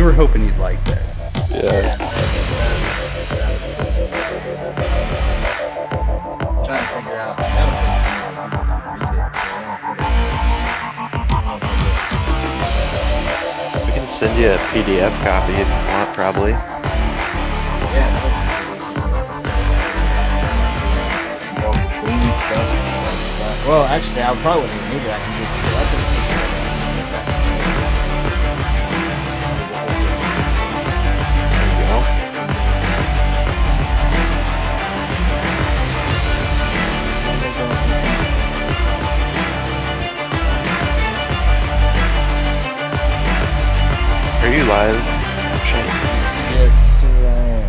were hoping you'd like that. Yeah. Trying to figure out. We can send you a PDF copy if you want, probably. Yeah. More clean stuff. Well, actually, I probably wouldn't even need it. I can just select it. There you go. Are you live, Shane? Yes, sir, I am.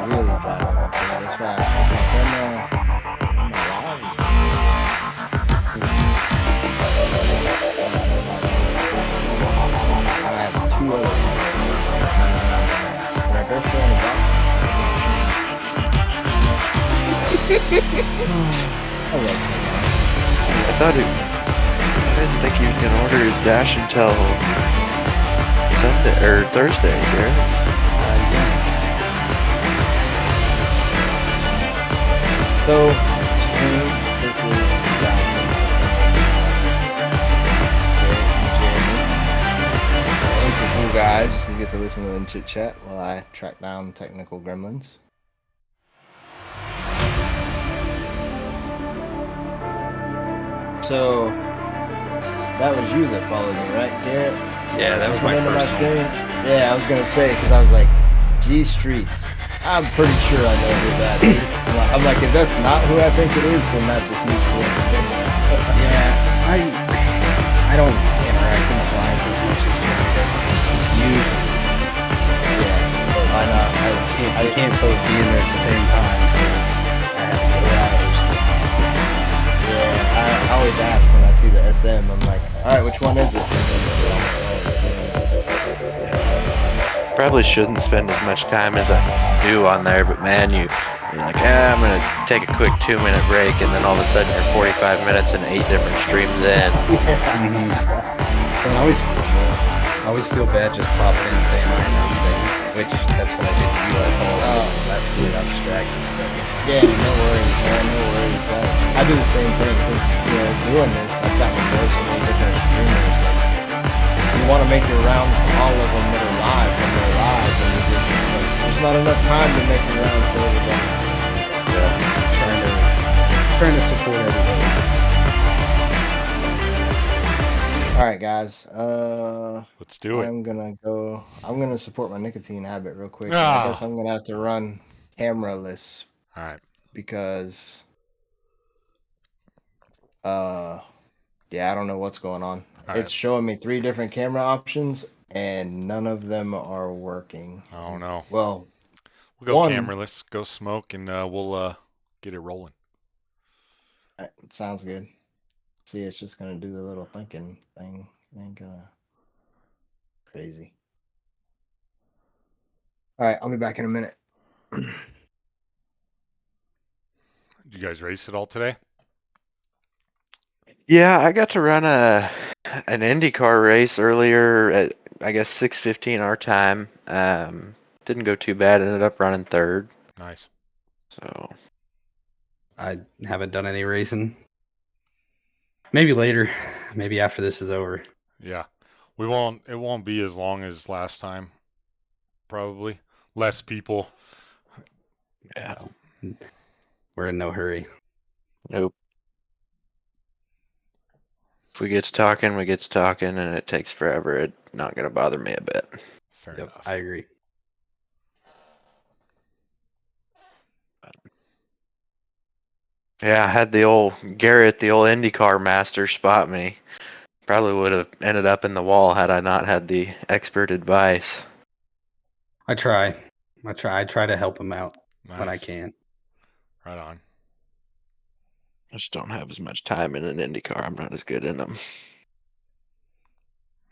Really driving. That's why I put my camera on my live. I have two others. My girlfriend is I love her. I didn't think he was gonna order his dash until Sunday or Thursday, Garrett. So, this is Jeremy. You guys, you get to listen to them chit chat while I track down technical gremlins. So, that was you that followed me, right, Garrett? Yeah, that was my Into first one. stream? Yeah, I was gonna say, because I was like, G Streets. I'm pretty sure I know who that is. I'm like, if that's not who I think it is, then that's a huge coincidence. Yeah, I don't interact in the live as much as Jeremy does. Usually. Yeah, but why not? I can't both be in there at the same time, so I have to go out. Yeah, I always ask when I see the SM. I'm like, all right, which one is it? Probably shouldn't spend as much time as I do on there, but man, you're like, I'm gonna take a quick 2-minute break, and then all of a sudden you're 45 minutes and 8 different streams in. And I always feel bad just popping in and saying I know things, which that's what I did to you. I thought that really got distracted. Yeah, no worries, man, no worries. I do the same thing because, doing this, I've gotten to know so many different streamers. You want to make your rounds to all of them that are live when they're live, and you just, there's not enough time to make your rounds to everybody. Trying to support everybody. All right, guys. Let's do it. I'm gonna support my nicotine habit real quick. Ah. I guess I'm gonna have to run cameraless All right. because yeah, I don't know what's going on. All It's right. showing me 3 different camera options and none of them are working. Oh no. Well, We'll go one- cameraless, go smoke, and we'll get it rolling. it sounds good. See, it's just gonna do the little thinking thing. Ain't gonna crazy. All right, I'll be back in a minute. Did you guys race it all today? Yeah, I got to run an IndyCar race earlier at, I guess, 6:15 our time. Didn't go too bad. Ended up running third. Nice. So I haven't done any racing. Maybe later. Maybe after this is over. Yeah. It won't be as long as last time. Probably. Less people. yeah, We're in no hurry. nope. If we get to talking, and it takes forever. It's not gonna bother me a bit. Fair Yep, enough. I agree. Yeah, I had the old Garrett, the old IndyCar master, spot me. Probably would have ended up in the wall had I not had the expert advice. I try to help him out when I Nice. can. Right on. I just don't have as much time in an IndyCar. I'm not as good in them.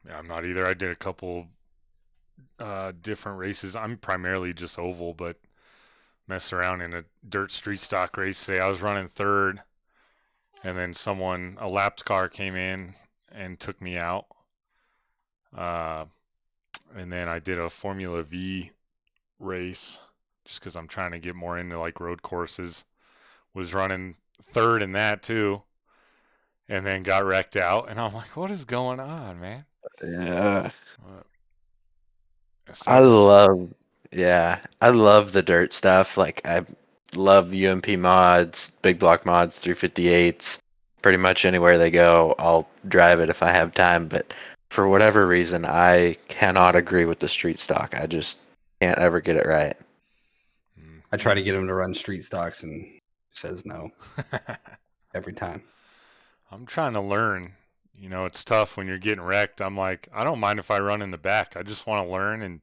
Yeah, I'm not either. I did a couple different races. I'm primarily just oval, but messed around in a dirt street stock race today. I was running third, and then a lapped car came in and took me out. And then I did a Formula V race just because I'm trying to get more into like road courses. Was running third in that too, and then got wrecked out. And I'm like, what is going on, man? Yeah. It I sucks. I love the dirt stuff. Like I love UMP mods, big block mods, 358s. Pretty much anywhere they go, I'll drive it if I have time. But for whatever reason, I cannot agree with the street stock. I just can't ever get it right. I try to get him to run street stocks and he says no every time. I'm trying to learn. You know, it's tough when you're getting wrecked. I'm like, I don't mind if I run in the back. I just want to learn and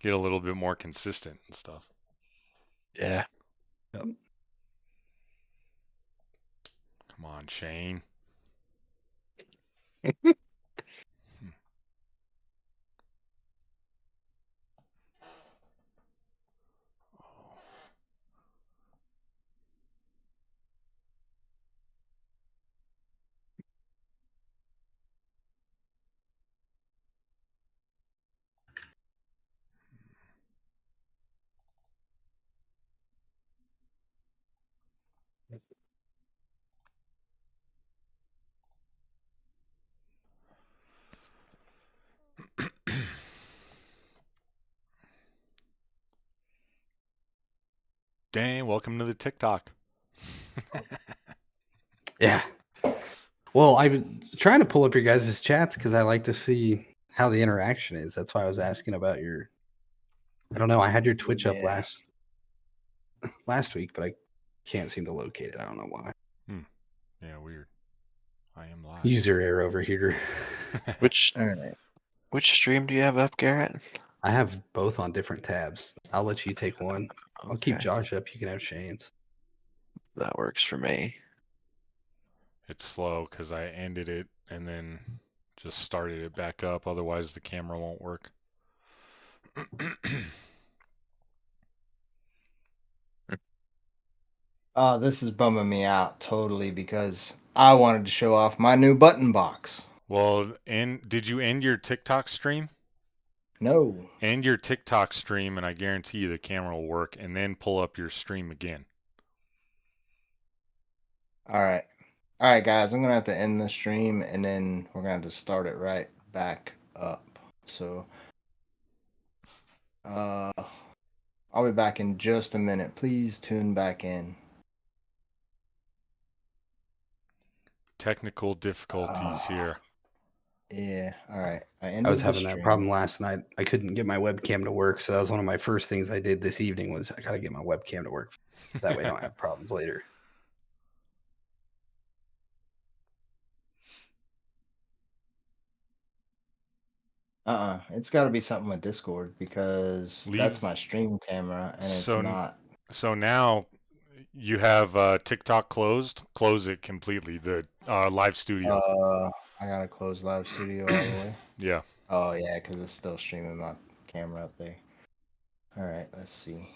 get a little bit more consistent and stuff. Yeah. Yep. Come on, Shane. Dan, welcome to the TikTok. Yeah. Well, I've been trying to pull up your guys' chats because I like to see how the interaction is. That's why I was asking about your. I don't know. I had your Twitch up last week, but I can't seem to locate it. I don't know why. Yeah, weird. I am live. User error over here. Which All right. which stream do you have up, Garrett? I have both on different tabs. I'll let you take one. I'll keep Okay, Josh up. You can have Shane's. that works for me. It's slow because I ended it and then just started it back up. Otherwise, the camera won't work. This is bumming me out totally because I wanted to show off my new button box. Well, did you end your TikTok stream? No. End your TikTok stream, and I guarantee you the camera will work, and then pull up your stream again. All right. All right, guys. I'm going to have to end the stream and then we're going to have to start it right back up. So, I'll be back in just a minute. Please tune back in. Technical difficulties here. Yeah. All right. I was having that problem last night. I couldn't get my webcam to work, so that was one of my first things I did this evening. Was I got to get my webcam to work. That way, I don't have problems later. It's got to be something with Discord because that's my stream camera and it's not. So now you have TikTok closed. Close it completely. The live studio. I gotta close live studio all the way. Yeah. Oh yeah, because it's still streaming my camera up there. All right, let's see.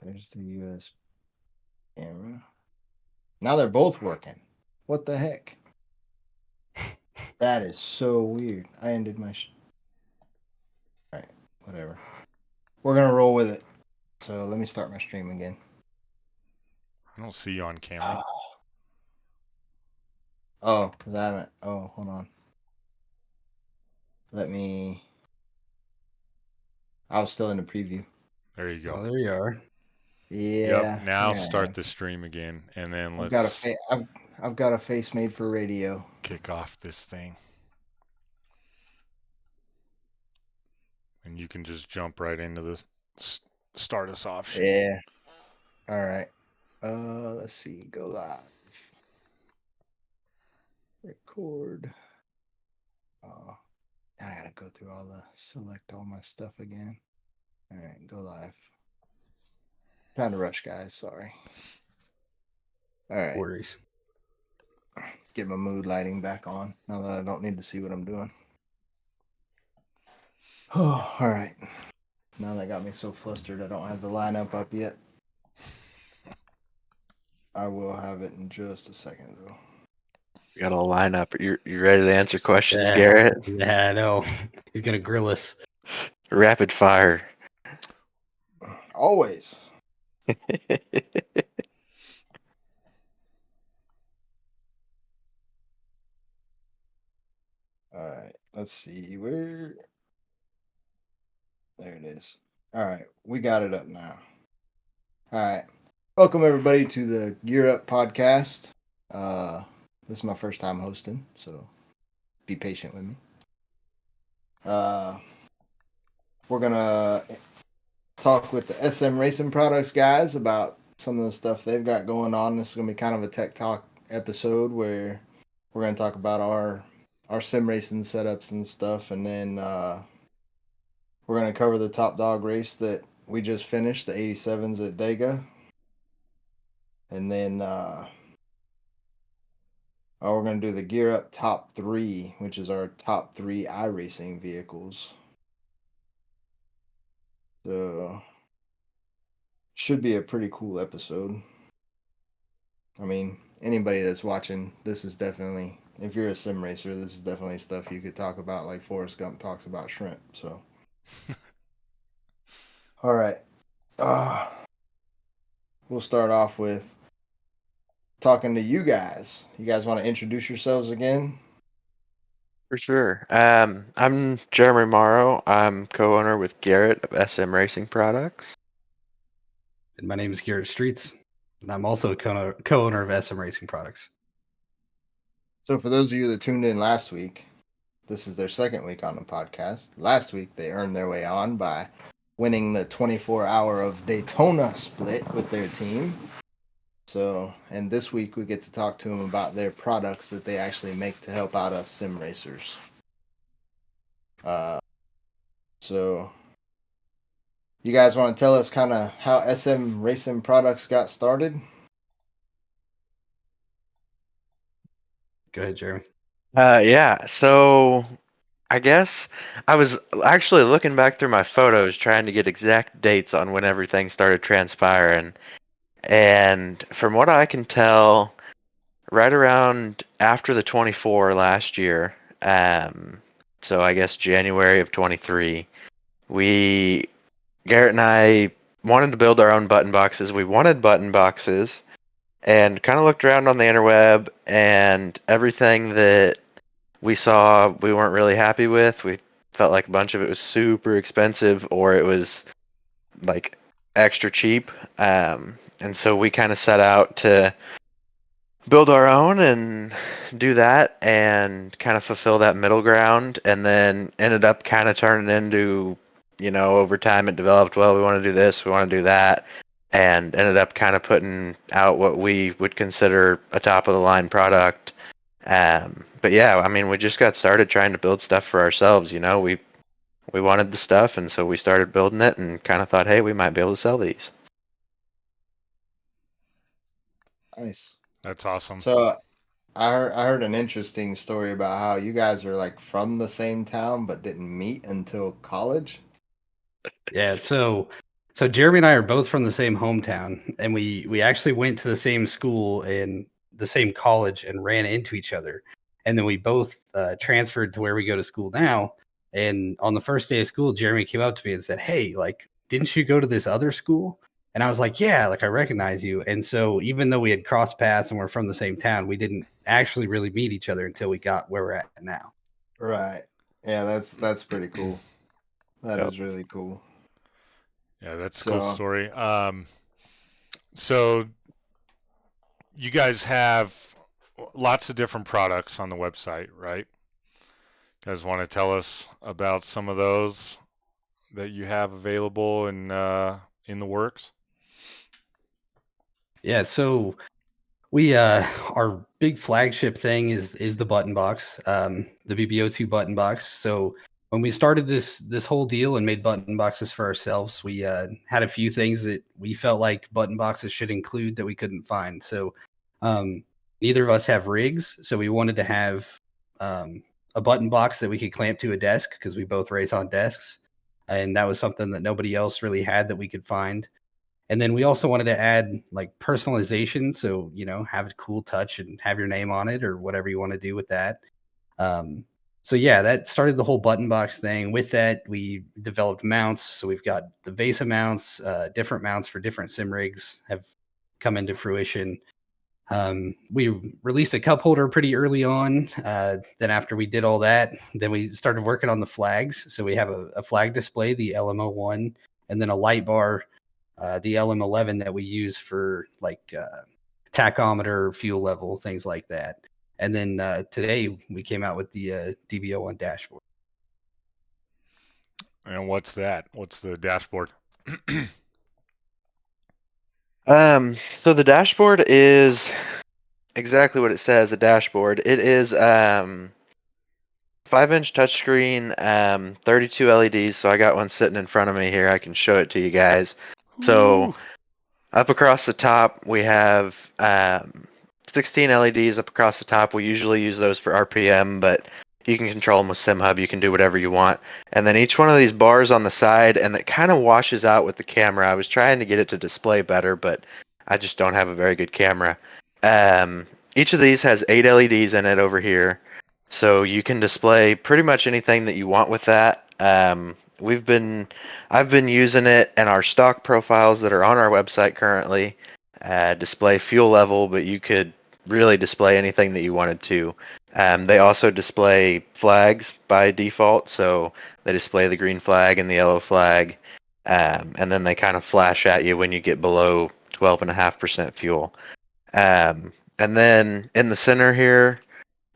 There's the US camera. Now they're both working. What the heck? That is so weird. I ended my. All right, whatever. We're gonna roll with it. So let me start my stream again. I don't see you on camera. Oh, because I haven't. Oh, hold on. Let me. I was still in the preview. There you go. Oh, there you are. Yeah. Yep. Now yeah. start the stream again, and then I've let's I've got a face made for radio. kick off this thing. And you can just jump right into this. Start us off. Shane. Yeah. All right. Let's see. Go live. Record. Oh, I gotta go through select all my stuff again. All right, go live. Trying to rush, guys. Sorry. All right. Worries. Get my mood lighting back on now that I don't need to see what I'm doing. Oh, all right. Now that got me so flustered I don't have the lineup up yet. I will have it in just a second, though. We got a lineup. You ready to answer questions, Yeah. Garrett? Yeah, I know. He's gonna grill us. Rapid fire. Always. All right. Let's see. Where? There it is. All right. We got it up now. All right. Welcome, everybody, to the Gear Up podcast. This is my first time hosting, so be patient with me. We're going to talk with the SM Racing Products guys about some of the stuff they've got going on. This is going to be kind of a tech talk episode where we're going to talk about our sim racing setups and stuff, and then we're going to cover the top dog race that we just finished, the 87s at Dega. And then we're going to do the Gear Up top 3, which is our top 3 iRacing vehicles. So should be a pretty cool episode. I mean, anybody that's watching, this is definitely, if you're a sim racer, this is definitely stuff you could talk about, like Forrest Gump talks about shrimp. So, all right, we'll start off with talking to you guys. You guys want to introduce yourselves again? For sure. I'm Jeremy Morrow. I'm co-owner with Garrett of SM Racing Products. And my name is Garrett Streets, and I'm also a co-owner of SM Racing Products. So, for those of you that tuned in last week, this is their second week on the podcast. Last week, they earned their way on by winning the 24-hour of Daytona split with their team. So, and this week we get to talk to them about their products that they actually make to help out us sim racers. So you guys want to tell us kind of how SM Racing Products got started? Go ahead, Jeremy. Yeah, so I guess I was actually looking back through my photos trying to get exact dates on when everything started transpiring. And from what I can tell, right around after the 24 last year, so I guess January of 23, Garrett and I wanted to build our own button boxes. We wanted button boxes and kind of looked around on the interweb, and everything that we saw we weren't really happy with. We felt like a bunch of it was super expensive or it was like extra cheap. And so we kind of set out to build our own and do that and kind of fulfill that middle ground, and then ended up kind of turning into, over time it developed, well, we want to do this, we want to do that, and ended up kind of putting out what we would consider a top of the line product. But yeah, I mean, we just got started trying to build stuff for ourselves. We wanted the stuff, and so we started building it and kind of thought, hey, we might be able to sell these. Nice. That's awesome. So I heard an interesting story about how you guys are like from the same town but didn't meet until college. Yeah, so Jeremy and I are both from the same hometown, and we actually went to the same school and the same college and ran into each other. And then we both transferred to where we go to school now. And on the first day of school, Jeremy came up to me and said, "Hey, like, didn't you go to this other school?" And I was like, "Yeah, like I recognize you." And so even though we had crossed paths and we're from the same town, we didn't actually really meet each other until we got where we're at now. Right. Yeah, that's pretty cool. That Yep. is really cool. Yeah, that's a cool So- story. So you guys have lots of different products on the website, right? You guys want to tell us about some of those that you have available and in the works? Yeah, so we our big flagship thing is the button box, the BBO2 button box. So when we started this whole deal and made button boxes for ourselves, we had a few things that we felt like button boxes should include that we couldn't find. So neither of us have rigs, so we wanted to have a button box that we could clamp to a desk because we both race on desks, and that was something that nobody else really had that we could find. And then we also wanted to add like personalization, so have a cool touch and have your name on it or whatever you want to do with that. So yeah, that started the whole button box thing. With that, we developed mounts. So we've got the VESA mounts, different mounts for different sim rigs have come into fruition. We released a cup holder pretty early on. Then after we did all that, then we started working on the flags. So we have a flag display, the LM01, and then a light bar, the LM11 that we use for like tachometer, fuel level, things like that. And then today we came out with the DB01 dashboard. And what's that? What's the dashboard? So the dashboard is exactly what it says, a dashboard. It is 5-inch touchscreen, 32 LEDs. So I got one sitting in front of me here. I can show it to you guys. So Ooh. up across the top, we have 16 LEDs up across the top. We usually use those for RPM, but you can control them with SimHub. You can do whatever you want. And then each one of these bars on the side, and it kind of washes out with the camera. I was trying to get it to display better, but I just don't have a very good camera. Each of these has 8 LEDs in it over here. So you can display pretty much anything that you want with that. I've been using it in our stock profiles that are on our website currently. Display fuel level, but you could really display anything that you wanted to. They also display flags by default, so they display the green flag and the yellow flag, and then they kind of flash at you when you get below 12.5% fuel. And then in the center here,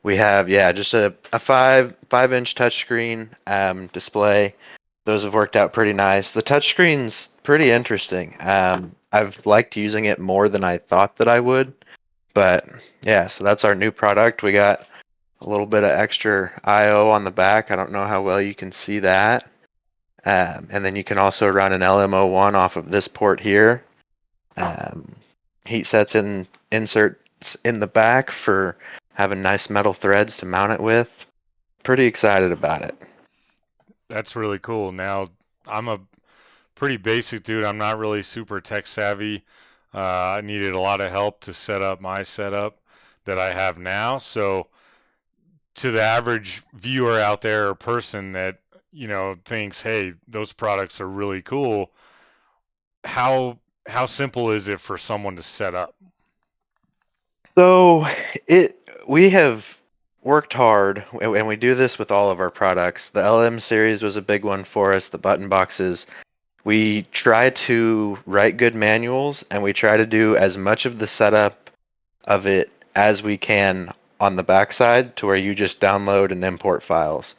we have just a 5-inch touchscreen display. Those have worked out pretty nice. The touchscreen's pretty interesting. I've liked using it more than I thought that I would. But yeah, so that's our new product. We got a little bit of extra I/O on the back. I don't know how well you can see that. And then you can also run an LM01 off of this port here. Heat sets in inserts in the back for having nice metal threads to mount it with. Pretty excited about it. That's really cool. Now, I'm a pretty basic dude. I'm not really super tech savvy. I needed a lot of help to set up my setup that I have now. So, to the average viewer out there or person that, thinks, hey, those products are really cool, how simple is it for someone to set up? So we have worked hard, and we do this with all of our products. The LM series was a big one for us, the button boxes. We try to write good manuals, and we try to do as much of the setup of it as we can on the backside to where you just download and import files.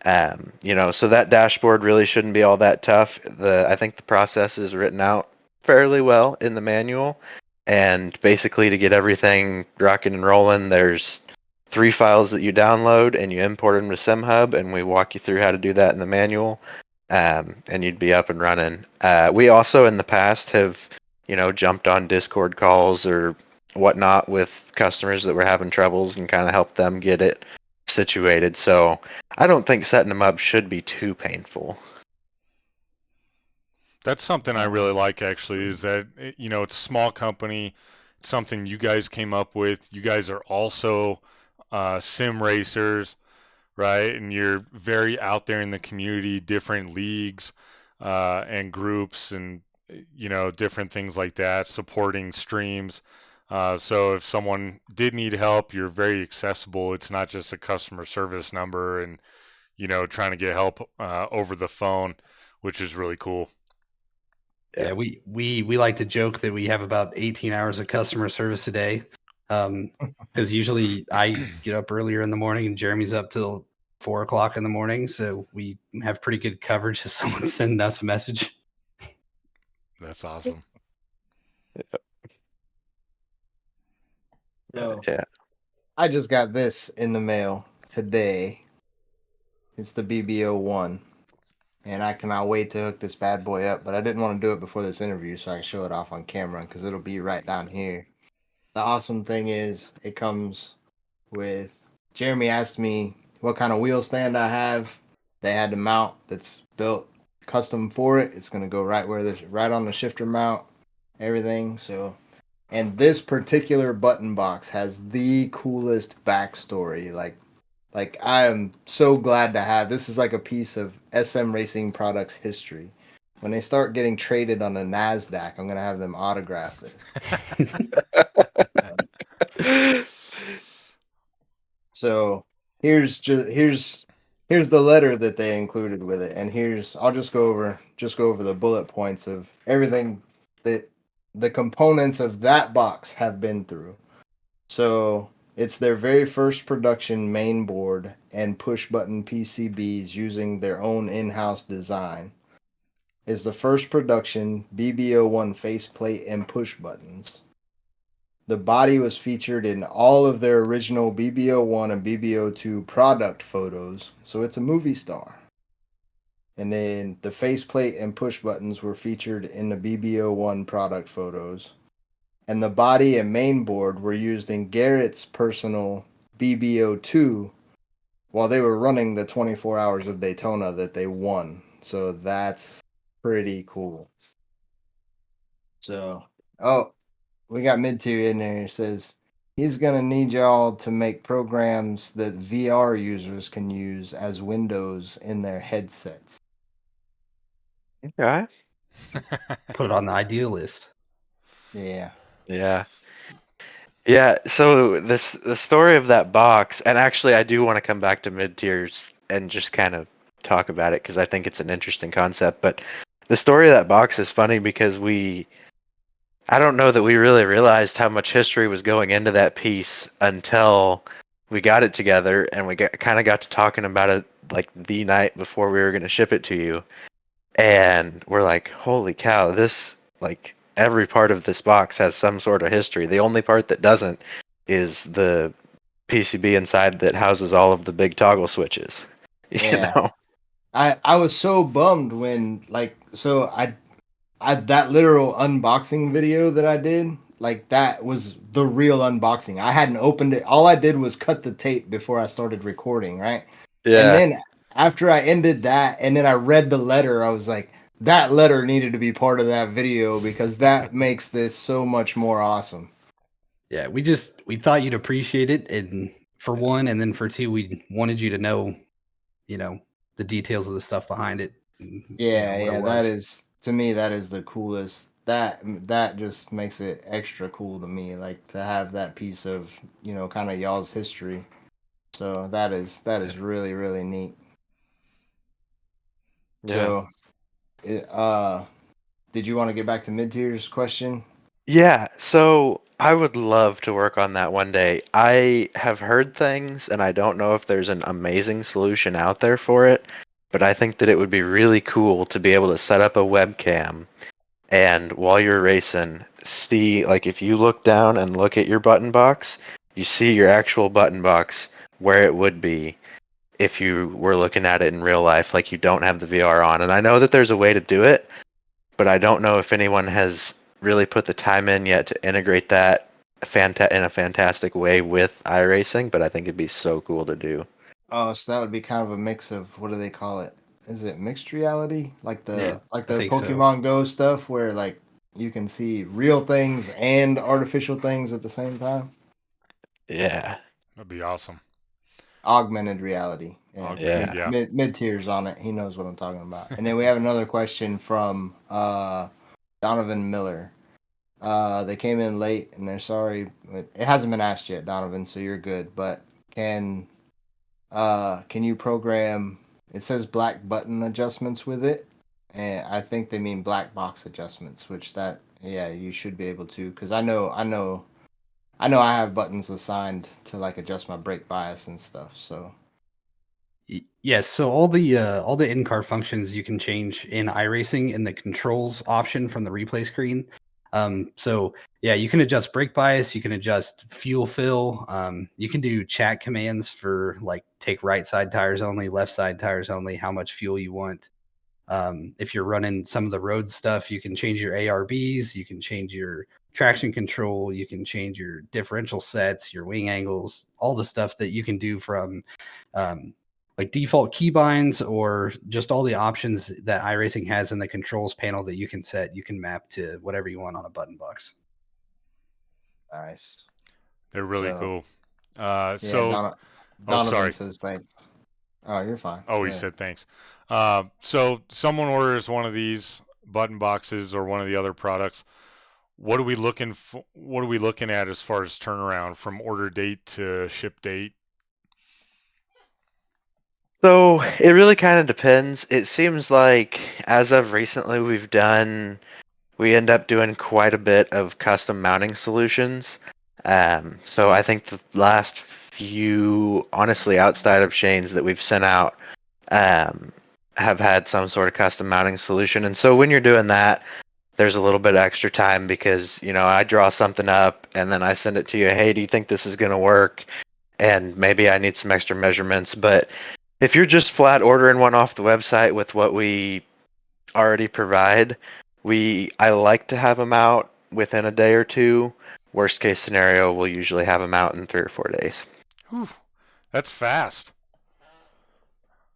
So that dashboard really shouldn't be all that tough. I think the process is written out fairly well in the manual. And basically, to get everything rocking and rolling, there's 3 files that you download and you import them to SimHub, and we walk you through how to do that in the manual, and you'd be up and running. We also, in the past, have jumped on Discord calls or whatnot with customers that were having troubles and kind of helped them get it situated. So I don't think setting them up should be too painful. That's something I really like, actually, is that, it's a small company. It's something you guys came up with. You guys are also sim racers, right? And you're very out there in the community, different leagues and groups and, different things like that, supporting streams. So if someone did need help, you're very accessible. It's not just a customer service number and, trying to get help over the phone, which is really cool. Yeah, we like to joke that we have about 18 hours of customer service a day. Because usually I get up earlier in the morning and Jeremy's up till 4 o'clock in the morning. So we have pretty good coverage if someone's sending us a message. That's awesome. So, Yeah. I just got this in the mail today. It's the BB01. And I cannot wait to hook this bad boy up, but I didn't want to do it before this interview so I can show it off on camera because it'll be right down here. The awesome thing is it comes with, Jeremy asked me what kind of wheel stand I have. They had the mount that's built custom for it. It's going to go right on the shifter mount. everything. So, and this particular button box has the coolest backstory. Like I am so glad to have this. Is like a piece of SM Racing Products history. When they start getting traded on the Nasdaq, I'm gonna have them autograph this. So here's the letter that they included with it, and I'll just go over the bullet points of everything that the components of that box have been through. So it's their very first production main board and push button PCBs using their own in-house design. Is the first production BB01 faceplate and push buttons. The body was featured in all of their original BB01 and BB02 product photos, so it's a movie star. And then the faceplate and push buttons were featured in the BB01 product photos. And the body and main board were used in Garrett's personal BB02 while they were running the 24 Hours of Daytona that they won. So that's pretty cool. So, we got mid-tier in there. It says he's gonna need y'all to make programs that VR users can use as windows in their headsets. Okay. Put it on the ideal list. Yeah. Yeah. Yeah, so the story of that box, and actually I do want to come back to mid tiers and just kind of talk about it because I think it's an interesting concept. But the story of that box is funny because I don't know that we really realized how much history was going into that piece until we got it together and we kind of got to talking about it like the night before we were going to ship it to you. And we're like, holy cow, this, like, every part of this box has some sort of history. The only part that doesn't is the PCB inside that houses all of the big toggle switches. You Yeah. know? I was so bummed when I that literal unboxing video that I did, like that was the real unboxing. I hadn't opened it. All I did was cut the tape before I started recording, right? And then after I ended that and then I read the letter, I was like, that letter needed to be part of that video because that makes this so much more awesome. Yeah, we thought you'd appreciate it, and for one, and then for two, we wanted you to know, the details of the stuff behind it. And, Yeah, what it yeah, was. that is to me that is the coolest. That just makes it extra cool to me, like to have that piece of kind of y'all's history. So that is really really neat. Yeah. So, did you want to get back to mid tiers question? Yeah, so I would love to work on that one day. I have heard things, and I don't know if there's an amazing solution out there for it, but I think that it would be really cool to be able to set up a webcam and while you're racing, see, like, if you look down and look at your button box, you see your actual button box where it would be if you were looking at it in real life, like you don't have the VR on. And I know that there's a way to do it, but I don't know if anyone has really put the time in yet to integrate that in a fantastic way with iRacing, but I think it'd be so cool to do. Oh, so that would be kind of a mix of what do they call it? Is it mixed reality? Like Yeah, the I think so. Pokemon Go stuff where like you can see real things and artificial things at the same time? Yeah. That'd be awesome. Augmented reality. Yeah. Augmented, yeah. Mid tiers on it. He knows what I'm talking about. And then we have another question from Donovan Miller. They came in late and they're sorry. It hasn't been asked yet, Donovan, so you're good. But can you program? It says black button adjustments with it, and I think they mean black box adjustments, which you should be able to because I know I have buttons assigned to like adjust my brake bias and stuff. So Yes, so all the in-car functions you can change in iRacing in the controls option from the replay screen. So yeah, you can adjust brake bias, you can adjust fuel fill, you can do chat commands for like take right side tires only, left side tires only, how much fuel you want. If you're running some of the road stuff, you can change your ARBs, you can change your traction control, you can change your differential sets, your wing angles, all the stuff that you can do from like default keybinds or just all the options that iRacing has in the controls panel that you can set. You can map to whatever you want on a button box. Nice. They're really So, cool. Yeah, So, Donovan sorry. says thanks. Oh, you're fine. Oh, Go he ahead. said thanks. So someone orders one of these button boxes or one of the other products. What are we looking for? What are we looking at as far as turnaround from order date to ship date? So it really kind of depends. It seems like as of recently, we end up doing quite a bit of custom mounting solutions. So I think the last few, honestly, outside of Shane's that we've sent out, have had some sort of custom mounting solution. And so when you're doing that, there's a little bit of extra time because, I draw something up and then I send it to you. Hey, do you think this is going to work? And maybe I need some extra measurements. But if you're just flat ordering one off the website with what we already provide, I like to have them out within a day or two. Worst case scenario, we'll usually have them out in 3 or 4 days. Whew, that's fast.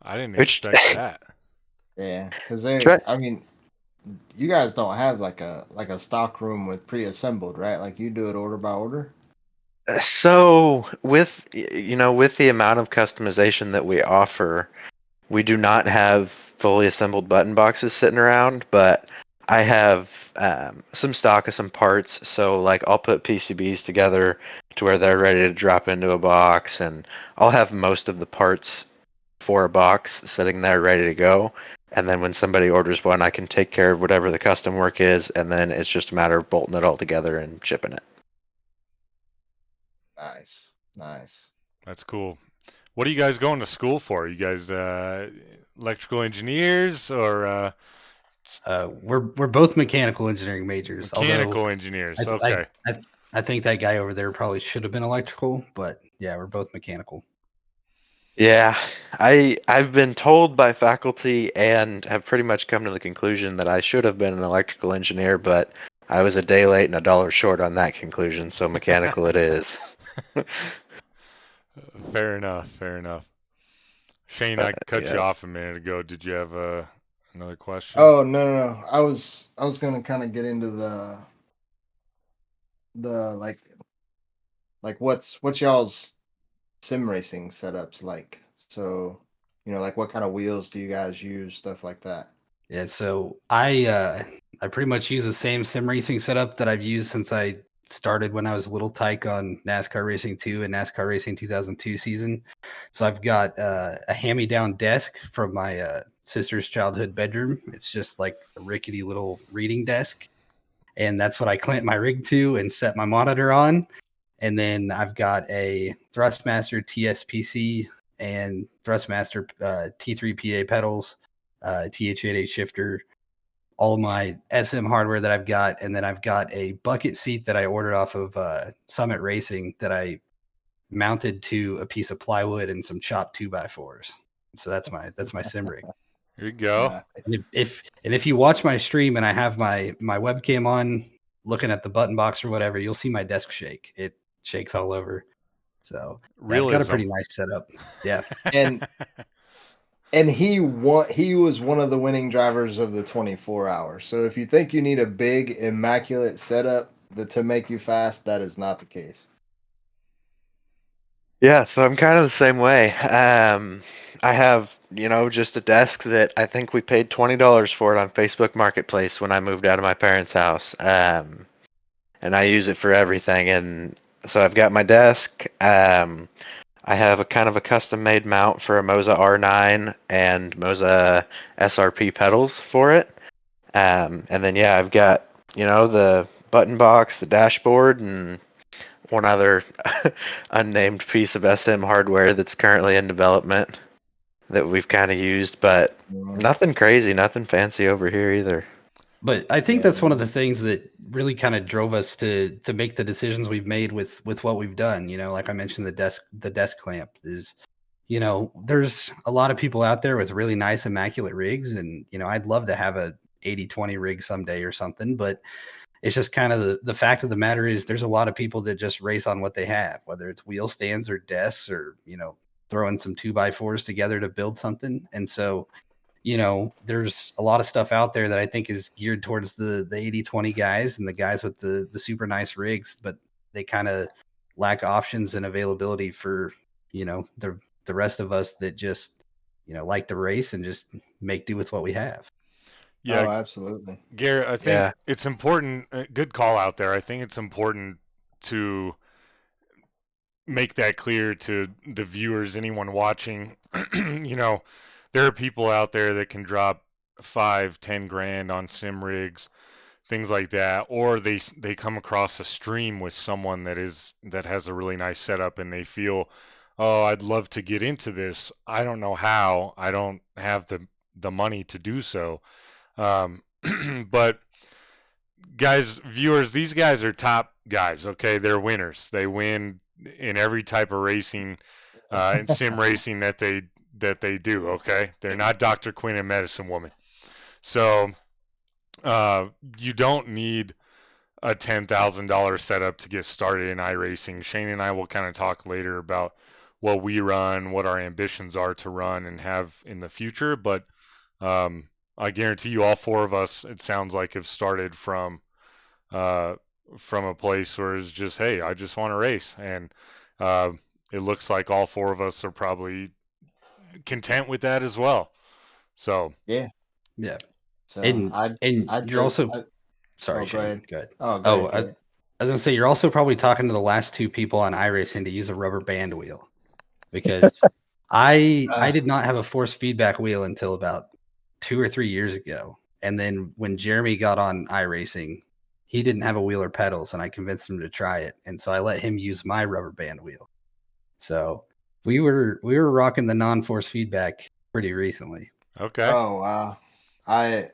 I didn't Which expect that. Yeah, because Try- I mean, you guys don't have like a stock room with pre-assembled, right? Like you do it order by order. So with with the amount of customization that we offer, we do not have fully assembled button boxes sitting around, but I have some stock of some parts. So like I'll put PCBs together to where they're ready to drop into a box, and I'll have most of the parts for a box sitting there ready to go. And then when somebody orders one, I can take care of whatever the custom work is, and then it's just a matter of bolting it all together and shipping it. Nice, nice. That's cool. What are you guys going to school for? You guys electrical engineers or We're both mechanical engineering majors. mechanical engineers? Although Okay. I think that guy over there probably should have been electrical, but yeah, we're both mechanical. Yeah, I've been told by faculty and have pretty much come to the conclusion that I should have been an electrical engineer, but I was a day late and $1 short on that conclusion, so mechanical it is. Fair enough. Fair enough. Shane, I cut you Yeah. off a minute ago. Did you have another question? Oh no. I was gonna kind of get into the like what's y'all's sim racing setups like. So like what kind of wheels do you guys use, stuff like that. Yeah, so I pretty much use the same sim racing setup that I've used since I started when I was a little tyke on NASCAR Racing 2 and NASCAR Racing 2002 season. So I've got a hand-me-down desk from my sister's childhood bedroom. It's just like a rickety little reading desk, and that's what I clamp my rig to and set my monitor on. And then I've got a Thrustmaster TSPC and Thrustmaster T3PA pedals, TH88 shifter, all of my SM hardware that I've got, and then I've got a bucket seat that I ordered off of Summit Racing that I mounted to a piece of plywood and some chopped 2x4s. So that's my sim rig. Here you go. And if you watch my stream and I have my webcam on, looking at the button box or whatever, you'll see my desk shake. It shakes all over. So yeah, I've got a pretty nice setup. Yeah. And he was one of the winning drivers of the 24 hours. So if you think you need a big immaculate setup to make you fast, that is not the case. Yeah, so I'm kind of the same way. I have, just a desk that I think we paid $20 for it on Facebook Marketplace when I moved out of my parents' house. And I use it for everything. And so I've got my desk. I have a kind of a custom-made mount for a Moza R9 and Moza SRP pedals for it. And then yeah, I've got, the button box, the dashboard, and one other unnamed piece of SM hardware that's currently in development that we've kind of used, but nothing crazy, nothing fancy over here either. But I think that's one of the things that really kind of drove us to make the decisions we've made with what we've done. Like I mentioned, the desk clamp is, there's a lot of people out there with really nice immaculate rigs, and I'd love to have a 80/20 rig someday or something, but it's just kind of the fact of the matter is there's a lot of people that just race on what they have, whether it's wheel stands or desks or throwing some 2x4s together to build something. And so, you know, there's a lot of stuff out there that I think is geared towards the 80-20 guys and the guys with the super nice rigs, but they kind of lack options and availability for, you know, the rest of us that just, you know, like to race and just make do with what we have. Yeah, Oh, absolutely. Garrett, I think Yeah. it's important. Good call out there. I think it's important to make that clear to the viewers, anyone watching. You know, there are people out there that can drop 5-10 grand on sim rigs, things like that, or they come across a stream with someone that has a really nice setup and they feel, oh, I'd love to get into this. I don't know how. I don't have the money to do so. But guys, viewers, these guys are top guys. Okay, they're winners. They win in every type of racing, in sim racing that they do. Okay, they're not Dr. Quinn and Medicine Woman. So you don't need a $10,000 setup to get started in iRacing. Shane and I will kind of talk later about what we run, what our ambitions are to run and have in the future. But I guarantee you, all four of us, it sounds like, have started from a place where it's just, hey, I just want to race, and it looks like all four of us are probably content with that as well. So Yeah. Yeah. So And I'd you're take- also I- sorry, oh, go Shane. ahead. Go ahead. Oh, go Oh, ahead, I was Jared. gonna say you're also probably talking to the last two people on iRacing to use a rubber band wheel, because I did not have a force feedback wheel until about 2 or 3 years ago, and then when Jeremy got on iRacing, he didn't have a wheel or pedals, and I convinced him to try it, and so I let him use my rubber band wheel. So we were rocking the non-force feedback pretty recently. okay. Oh wow. I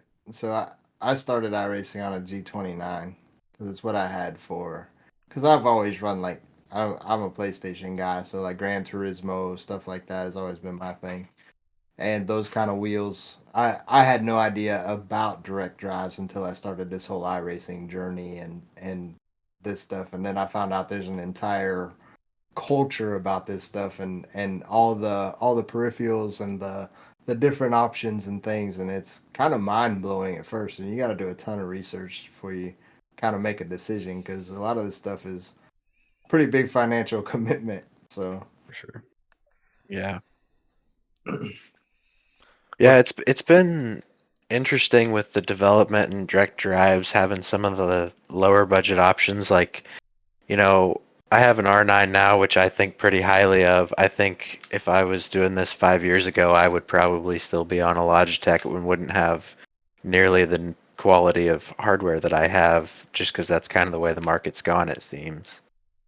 started iRacing on a G29 because it's what I had for. Because I've always run like I'm a PlayStation guy, so like Gran Turismo stuff like that has always been my thing. And those kind of wheels, I had no idea about direct drives until I started this whole iRacing journey and this stuff. And then I found out there's an entire culture about this stuff and all the peripherals and the different options and things, and it's kind of mind-blowing at first, and you got to do a ton of research before you kind of make a decision, because a lot of this stuff is pretty big financial commitment. So For sure. Yeah. Yeah, it's been interesting with the development and direct drives having some of the lower budget options. Like, you know, I have an R9 now, which I think pretty highly of. I think if I was doing this 5 years ago, I would probably still be on a Logitech and wouldn't have nearly the quality of hardware that I have, just because that's kind of the way the market's gone, it seems.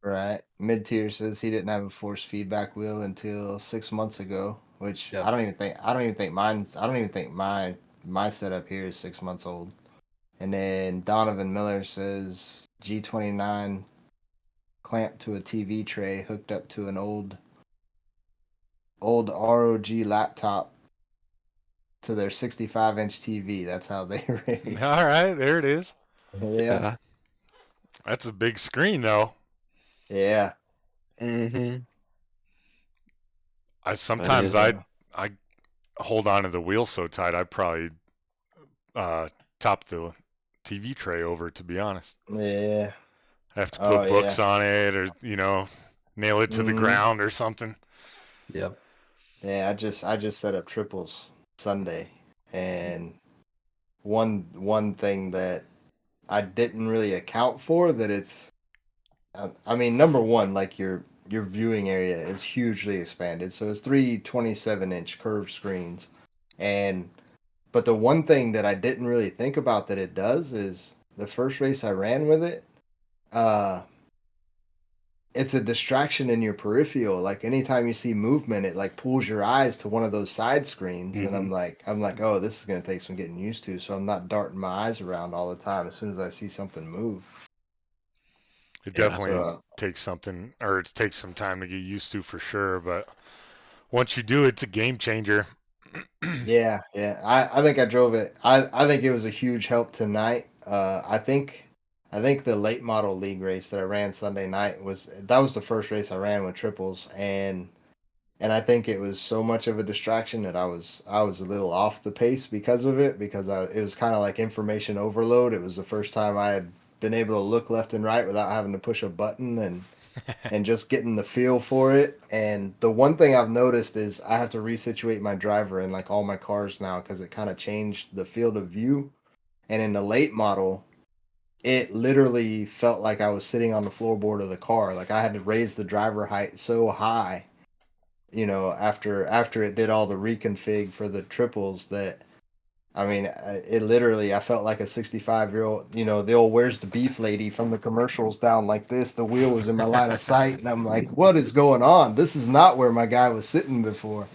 right, mid-tier says he didn't have a force feedback wheel until 6 months ago, which Yep. I don't even think my setup here is 6 months old. And then Donovan Miller says G29 clamped to a TV tray hooked up to an old ROG laptop to their 65-inch TV. That's how they race. All right, there it is. Yeah. That's a big screen, though. Yeah. Mm-hmm. Sometimes is. I hold on to the wheel so tight, I probably top the TV tray over, to be honest. Yeah. I have to put books yeah. on it, or nail it to the ground or something. Yep. Yeah, I just set up triples Sunday, and one thing that I didn't really account for that it's I mean, number one, like your viewing area is hugely expanded. So it's 3 27-inch curved screens. But the one thing that I didn't really think about that it does is the first race I ran with it, it's a distraction in your peripheral. Like anytime you see movement, it like pulls your eyes to one of those side screens. And I'm like, oh, this is gonna take some getting used to. So I'm not darting my eyes around all the time as soon as I see something move. It Yeah. definitely takes something, or it takes some time to get used to, for sure. But once you do, it's a game changer. Yeah. I think I drove it. I think it was a huge help tonight. I think the late model league race that I ran Sunday night was the first race I ran with triples, and and I think it was so much of a distraction that I was a little off the pace because of it, because it was kind of like information overload. It was the first time I had been able to look left and right without having to push a button and just getting the feel for it. And the one thing I've noticed is I have to resituate my driver in like all my cars now because it kind of changed the field of view. And in the late model, it literally felt like I was sitting on the floorboard of the car. Like I had to raise the driver height so high, you know, after it did all the reconfig for the triples that I mean, it literally, I felt like a 65-year-old, you know, the old "Where's the Beef" lady from the commercials down like this. The wheel was in my line of sight, and I'm like, what is going on? This is not where my guy was sitting before.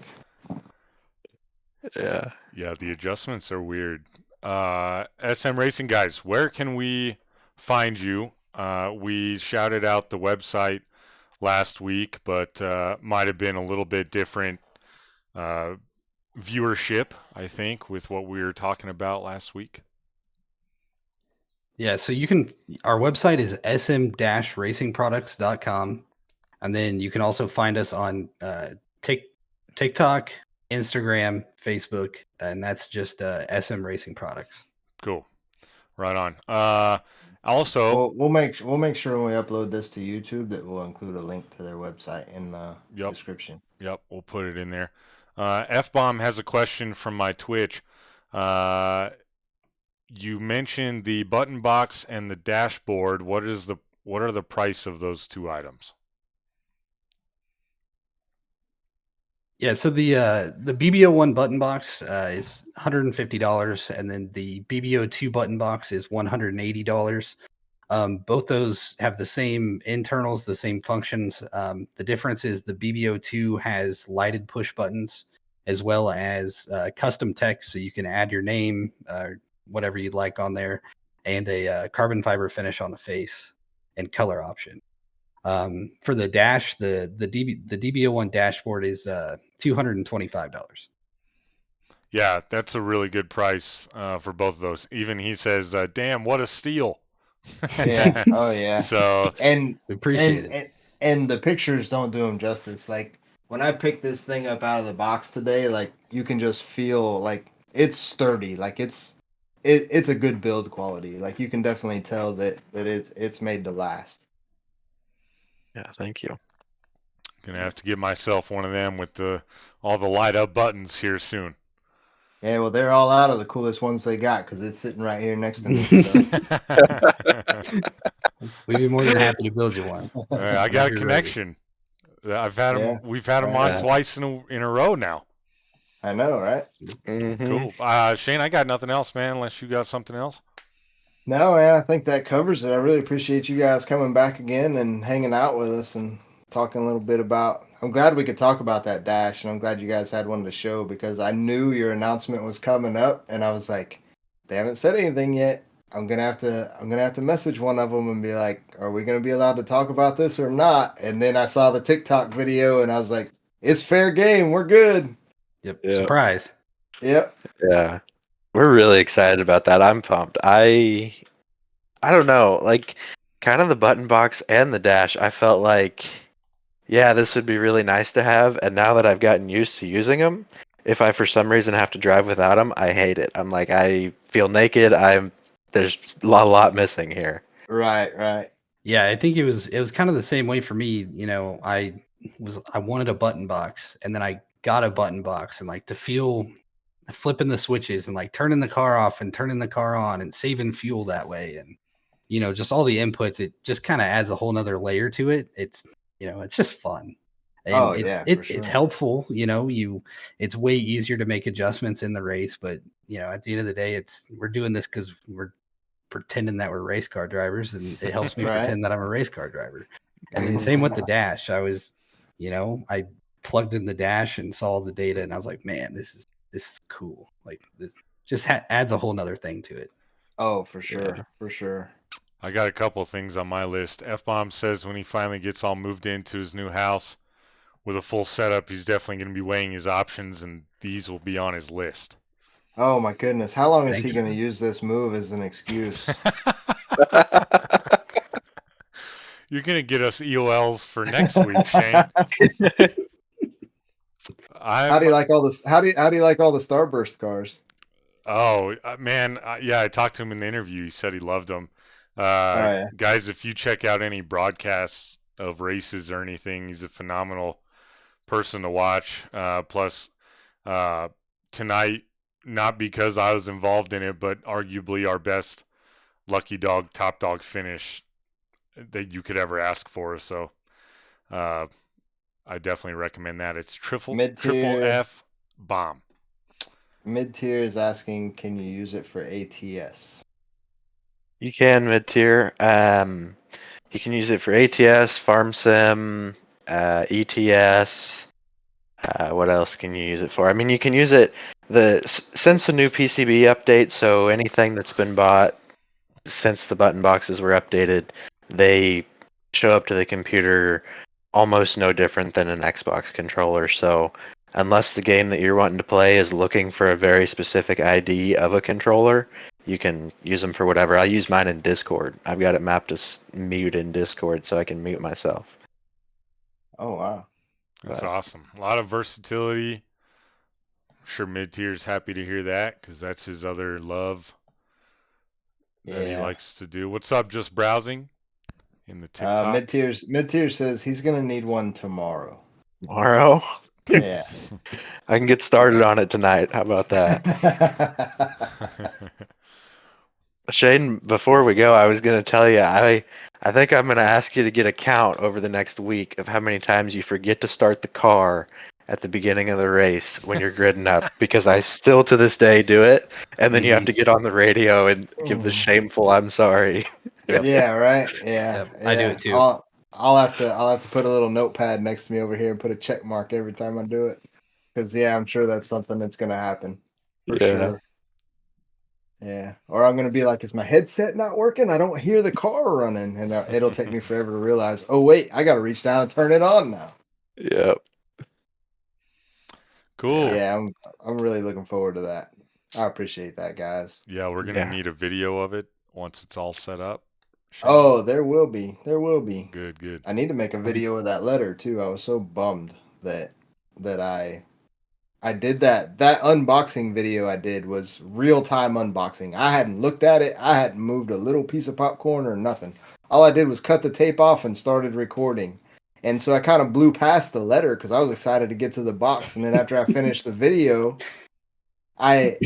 Yeah. Yeah, the adjustments are weird. SM Racing guys, where can we find you? We shouted out the website last week, but might have been a little bit different viewership, I think, with what we were talking about last week. Yeah, so our website is sm-racingproducts.com. And then you can also find us on TikTok, Instagram, Facebook, and that's just SM Racing Products. Cool. Right on. Also, we'll make sure when we upload this to YouTube that we'll include a link to their website in the description. Yep, we'll put it in there. F-Bomb has a question from my Twitch. You mentioned the button box and the dashboard. What are the price of those two items? Yeah, so the BBO1 button box is $150, and then the BBO2 button box is $180. Both those have the same internals, the same functions. The difference is the BBO2 has lighted push buttons as well as custom text, so you can add your name, whatever you'd like on there, and a carbon fiber finish on the face and color option. For the dash, the DBO1 dashboard is $225. Yeah, that's a really good price for both of those. Even he says, "Damn, what a steal!" Yeah. Oh yeah. So and we appreciate it. And the pictures don't do them justice. Like when I picked this thing up out of the box today, like you can just feel like it's sturdy. Like it's a good build quality. Like you can definitely tell that it's made to last. Yeah, thank you. Gonna have to get myself one of them with all the light up buttons here soon. Yeah, well, they're all out of the coolest ones they got because it's sitting right here next to me. So. We'd be more than happy to build you one. I got a connection. I've had them. We've had them on twice in a row now. I know, right? Mm-hmm. Cool. Shane, I got nothing else, man. Unless you got something else. No, man. I think that covers it. I really appreciate you guys coming back again and hanging out with us and talking a little bit about. I'm glad we could talk about that dash, and I'm glad you guys had one to show because I knew your announcement was coming up, and I was like, they haven't said anything yet. I'm gonna have to message one of them and be like, are we gonna be allowed to talk about this or not? And then I saw the TikTok video, and I was like, it's fair game. We're good. Yep. Surprise. Yep. Yeah. We're really excited about that. I'm pumped. I don't know, like kind of the button box and the dash, I felt like, yeah, this would be really nice to have. And now that I've gotten used to using them, if I for some reason have to drive without them, I hate it. I'm like, I feel naked. There's a lot missing here. Right. Yeah, I think it was kind of the same way for me. You know, I wanted a button box, and then I got a button box, and like to feel flipping the switches and like turning the car off and turning the car on and saving fuel that way, and you know, just all the inputs, it just kind of adds a whole nother layer to it. It's, you know, it's just fun. And it's helpful, you know, it's way easier to make adjustments in the race, but you know, at the end of the day, we're doing this because we're pretending that we're race car drivers, and it helps me pretend that I'm a race car driver. And then same with the dash. I plugged in the dash and saw the data, and I was like, man, this is cool. Like this just adds a whole nother thing to it. Oh, for sure. For sure. I got a couple of things on my list. F-Bomb says when he finally gets all moved into his new house with a full setup, he's definitely going to be weighing his options, and these will be on his list. Oh my goodness. How long is he going to use this move as an excuse? You're going to get us EOLs for next week, Shane. How do you like all this? How do you like all the Starburst cars? Oh man, yeah, I talked to him in the interview. He said he loved them. Yeah. Guys, if you check out any broadcasts of races or anything, he's a phenomenal person to watch. Plus, tonight, not because I was involved in it, but arguably our best lucky dog, top dog finish that you could ever ask for. So, I definitely recommend that. It's triple F bomb. Mid tier is asking, can you use it for ATS? You can mid tier. You can use it for ATS, Farm Sim, ETS. What else can you use it for? I mean, you can use it since the new PCB update. So anything that's been bought since the button boxes were updated, they show up to the computer almost no different than an Xbox controller. So unless the game that you're wanting to play is looking for a very specific ID of a controller, you can use them for whatever. I use mine in Discord. I've got it mapped as mute in Discord so I can mute myself. Oh wow. That's But- awesome. A lot of versatility. I'm sure mid tier's happy to hear that because that's his other love that he Yeah. likes to do. What's up? Just browsing in the TikTok. Mid tier says he's gonna need one tomorrow. Tomorrow, Yeah. I can get started on it tonight. How about that? Shane, before we go, I was going to tell you, I think I'm going to ask you to get a count over the next week of how many times you forget to start the car at the beginning of the race when you're gridding up, because I still to this day do it, and then you have to get on the radio and give the shameful "I'm sorry." Yeah, right. Yeah, Yep, I do yeah. it too. I'll have to put a little notepad next to me over here and put a check mark every time I do it. Because yeah, I'm sure that's something that's gonna happen for Yeah. sure. Yeah, or I'm gonna be like, is my headset not working? I don't hear the car running, and it'll take me forever to realize. Oh wait, I gotta reach down and turn it on now. Yep. Cool. Yeah, I'm really looking forward to that. I appreciate that, guys. Yeah, we're gonna Yeah. need a video of it once it's all set up. Shane? Oh, there will be. There will be. Good, good. I need to make a video of that letter too. I was so bummed that I did that. That unboxing video I did was real time unboxing. I hadn't looked at it. I hadn't moved a little piece of popcorn or nothing. All I did was cut the tape off and started recording. And so I kind of blew past the letter because I was excited to get to the box. And then after I finished the video, I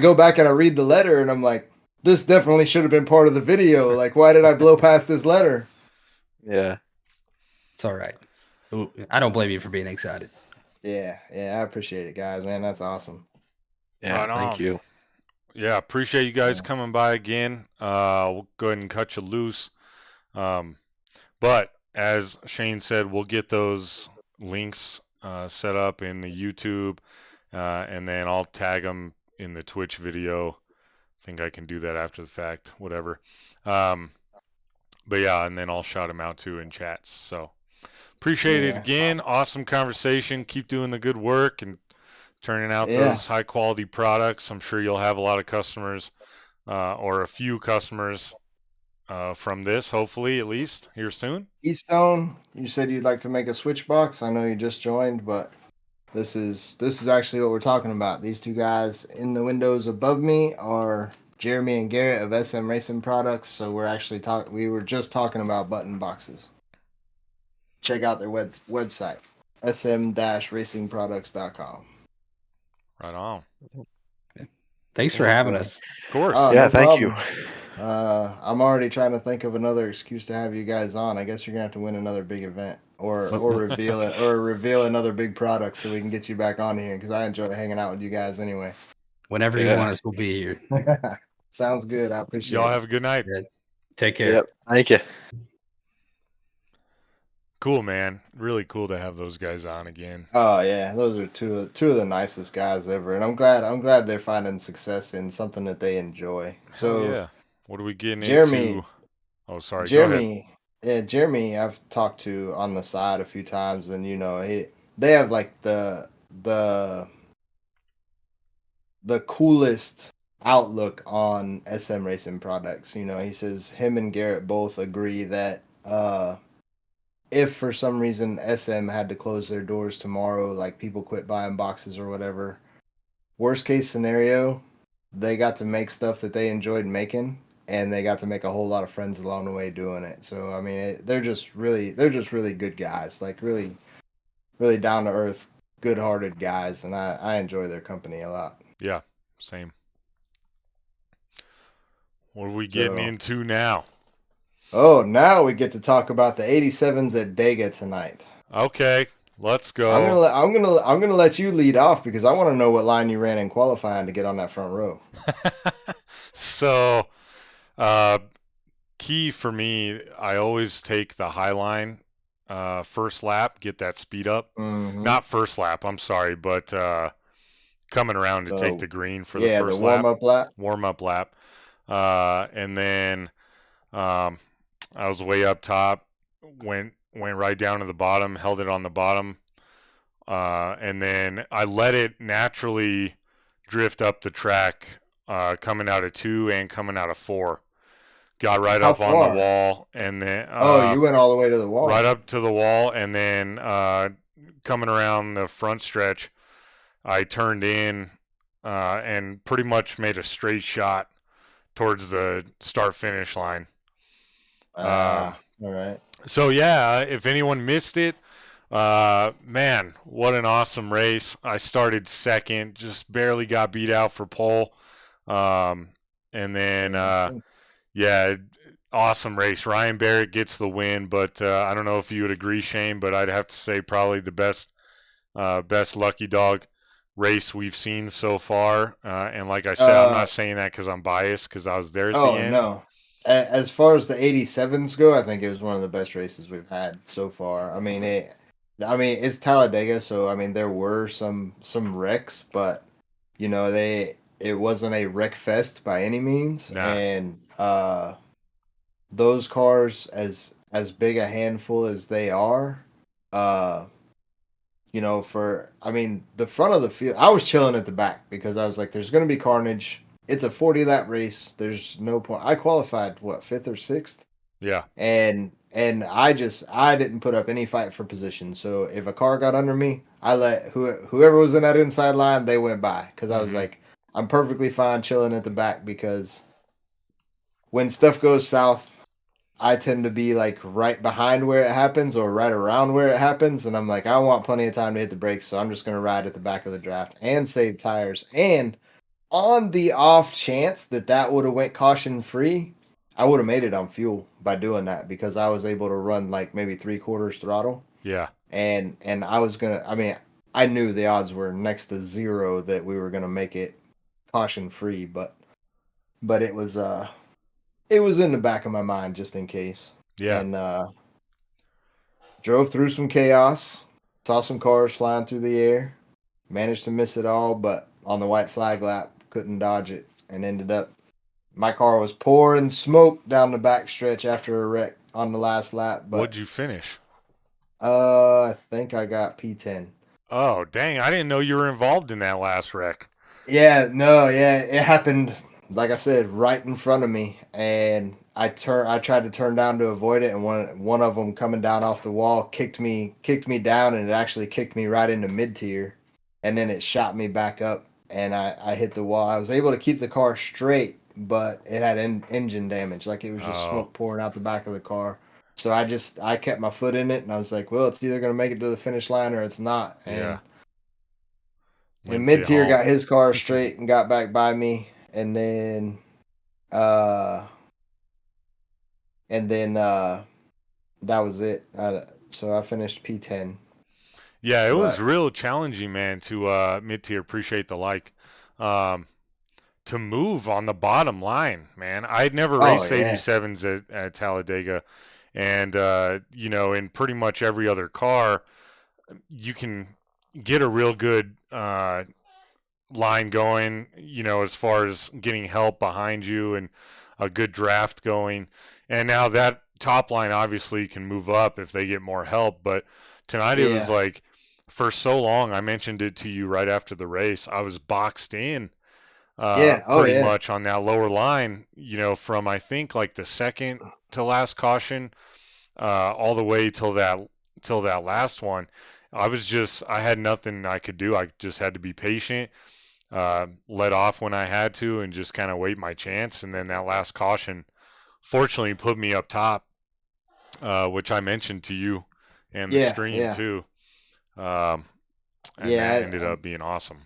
go back and I read the letter and I'm like, this definitely should have been part of the video. Like, why did I blow past this letter? Yeah. It's all right. Ooh, I don't blame you for being excited. Yeah, I appreciate it, guys. Man, that's awesome. Yeah. Right on. Thank you. Yeah, appreciate you guys Yeah. coming by again. We'll go ahead and cut you loose. But as Shane said, we'll get those links set up in the YouTube, and then I'll tag them in the Twitch video. I think I can do that after the fact, whatever. But yeah, and then I'll shout them out too in chats. So appreciate it Yeah. again. Awesome conversation. Keep doing the good work and turning out Yeah. those high quality products. I'm sure you'll have a lot of customers, or a few customers from this, hopefully at least here soon. Keystone, you said you'd like to make a switch box. I know you just joined, but this is actually what we're talking about. These two guys in the windows above me are Jeremy and Garrett of SM Racing Products. So we're actually we were just talking about button boxes. Check out their website, sm-racingproducts.com. Right on. Thanks for having us. Of course. Oh, Yeah, no thank you. problem. I'm already trying to think of another excuse to have you guys on. I guess you're gonna have to win another big event, or reveal it, or reveal another big product, so we can get you back on here. Because I enjoy hanging out with you guys anyway. Whenever you Yeah. want us, we'll be here. Sounds good. I appreciate Y'all it. have a good night. Take care. Yep. Thank you. Cool, man. Really cool to have those guys on again. Oh yeah, those are two of the nicest guys ever, and I'm glad they're finding success in something that they enjoy. So Hell yeah. What are we getting Jeremy- into? Oh, sorry. Go ahead. Jeremy, I've talked to on the side a few times, and they have like the coolest outlook on SM Racing products. He says him and Garrett both agree that if for some reason SM had to close their doors tomorrow, like people quit buying boxes or whatever, worst case scenario, they got to make stuff that they enjoyed making, and they got to make a whole lot of friends along the way doing it. So I mean, they're just really good guys, like really really down to earth, good hearted guys, and I enjoy their company a lot. Yeah, same. What are we getting So- into now? Oh, now we get to talk about the 87s at Dega tonight. Okay, let's go. I'm gonna let you lead off because I want to know what line you ran in qualifying to get on that front row. So, key for me, I always take the high line first lap, get that speed up. Mhm. Not first lap, I'm sorry, but coming around to take the green for the first warm lap. up lap. Warm up lap. And then I was way up top, went right down to the bottom, held it on the bottom, and then I let it naturally drift up the track, coming out of 2 and coming out of 4. Got right How up on far? the wall, and then Oh, you went all the way to the wall. right up to the wall, and then coming around the front stretch, I turned in and pretty much made a straight shot towards the start finish line. All right. So yeah, if anyone missed it, man, what an awesome race. I started second, just barely got beat out for pole. And then yeah, awesome race. Ryan Barrett gets the win, but I don't know if you would agree, Shane, but I'd have to say probably the best Lucky Dog race we've seen so far. And like I said, I'm not saying that because I'm biased, because I was there at the end. No. As far as the 87s go, I think it was one of the best races we've had so far. I mean, it's Talladega, so I mean there were some wrecks, but you know it wasn't a wreck fest by any means. Nah. And those cars, as big a handful as they are, you know, the front of the field, I was chilling at the back because I was like, there's going to be carnage. It's a 40 lap race. There's no point. I qualified, what, 5th or 6th? Yeah. And I didn't put up any fight for position. So if a car got under me, I let whoever was in that inside line, they went by. Because I was like, I'm perfectly fine chilling at the back, because when stuff goes south, I tend to be like right behind where it happens or right around where it happens. And I'm like, I want plenty of time to hit the brakes. So I'm just going to ride at the back of the draft and save tires. And on the off chance that would have went caution free, I would have made it on fuel by doing that, because I was able to run like maybe 3/4 throttle. Yeah. And I was I knew the odds were next to 0 that we were gonna make it caution free, but it was in the back of my mind just in case. Yeah. And drove through some chaos, saw some cars flying through the air, managed to miss it all, but on the white flag lap, couldn't dodge it, and ended up, my car was pouring smoke down the back stretch after a wreck on the last lap. But What'd you finish? I think I got P10. Oh, dang. I didn't know you were involved in that last wreck. Yeah, no, yeah, it happened, like I said, right in front of me, and I tried to turn down to avoid it, and one of them coming down off the wall kicked me down, and it actually kicked me right into mid-tier, and then it shot me back up, and I hit the wall. I was able to keep the car straight, but it had engine damage, like it was just smoke pouring out the back of the car. So I kept my foot in it, and I was like, well, it's either going to make it to the finish line or it's not. And mid-tier got his car straight and got back by me, and then that was it. So I finished P10. Yeah, it was real challenging, man, to mid-tier. Appreciate the like. To move on the bottom line, man. I'd never raced 87s at Talladega, and you know, in pretty much every other car, you can get a real good line going, you know, as far as getting help behind you and a good draft going. And now that top line obviously can move up if they get more help. But tonight it was like, for so long, I mentioned it to you right after the race, I was boxed in pretty much on that lower line, you know, from I think like the second to last caution all the way till that last one. I had nothing I could do. I just had to be patient, let off when I had to, and just kind of wait my chance. And then that last caution, fortunately, put me up top, which I mentioned to you and the stream too. And that ended up being awesome.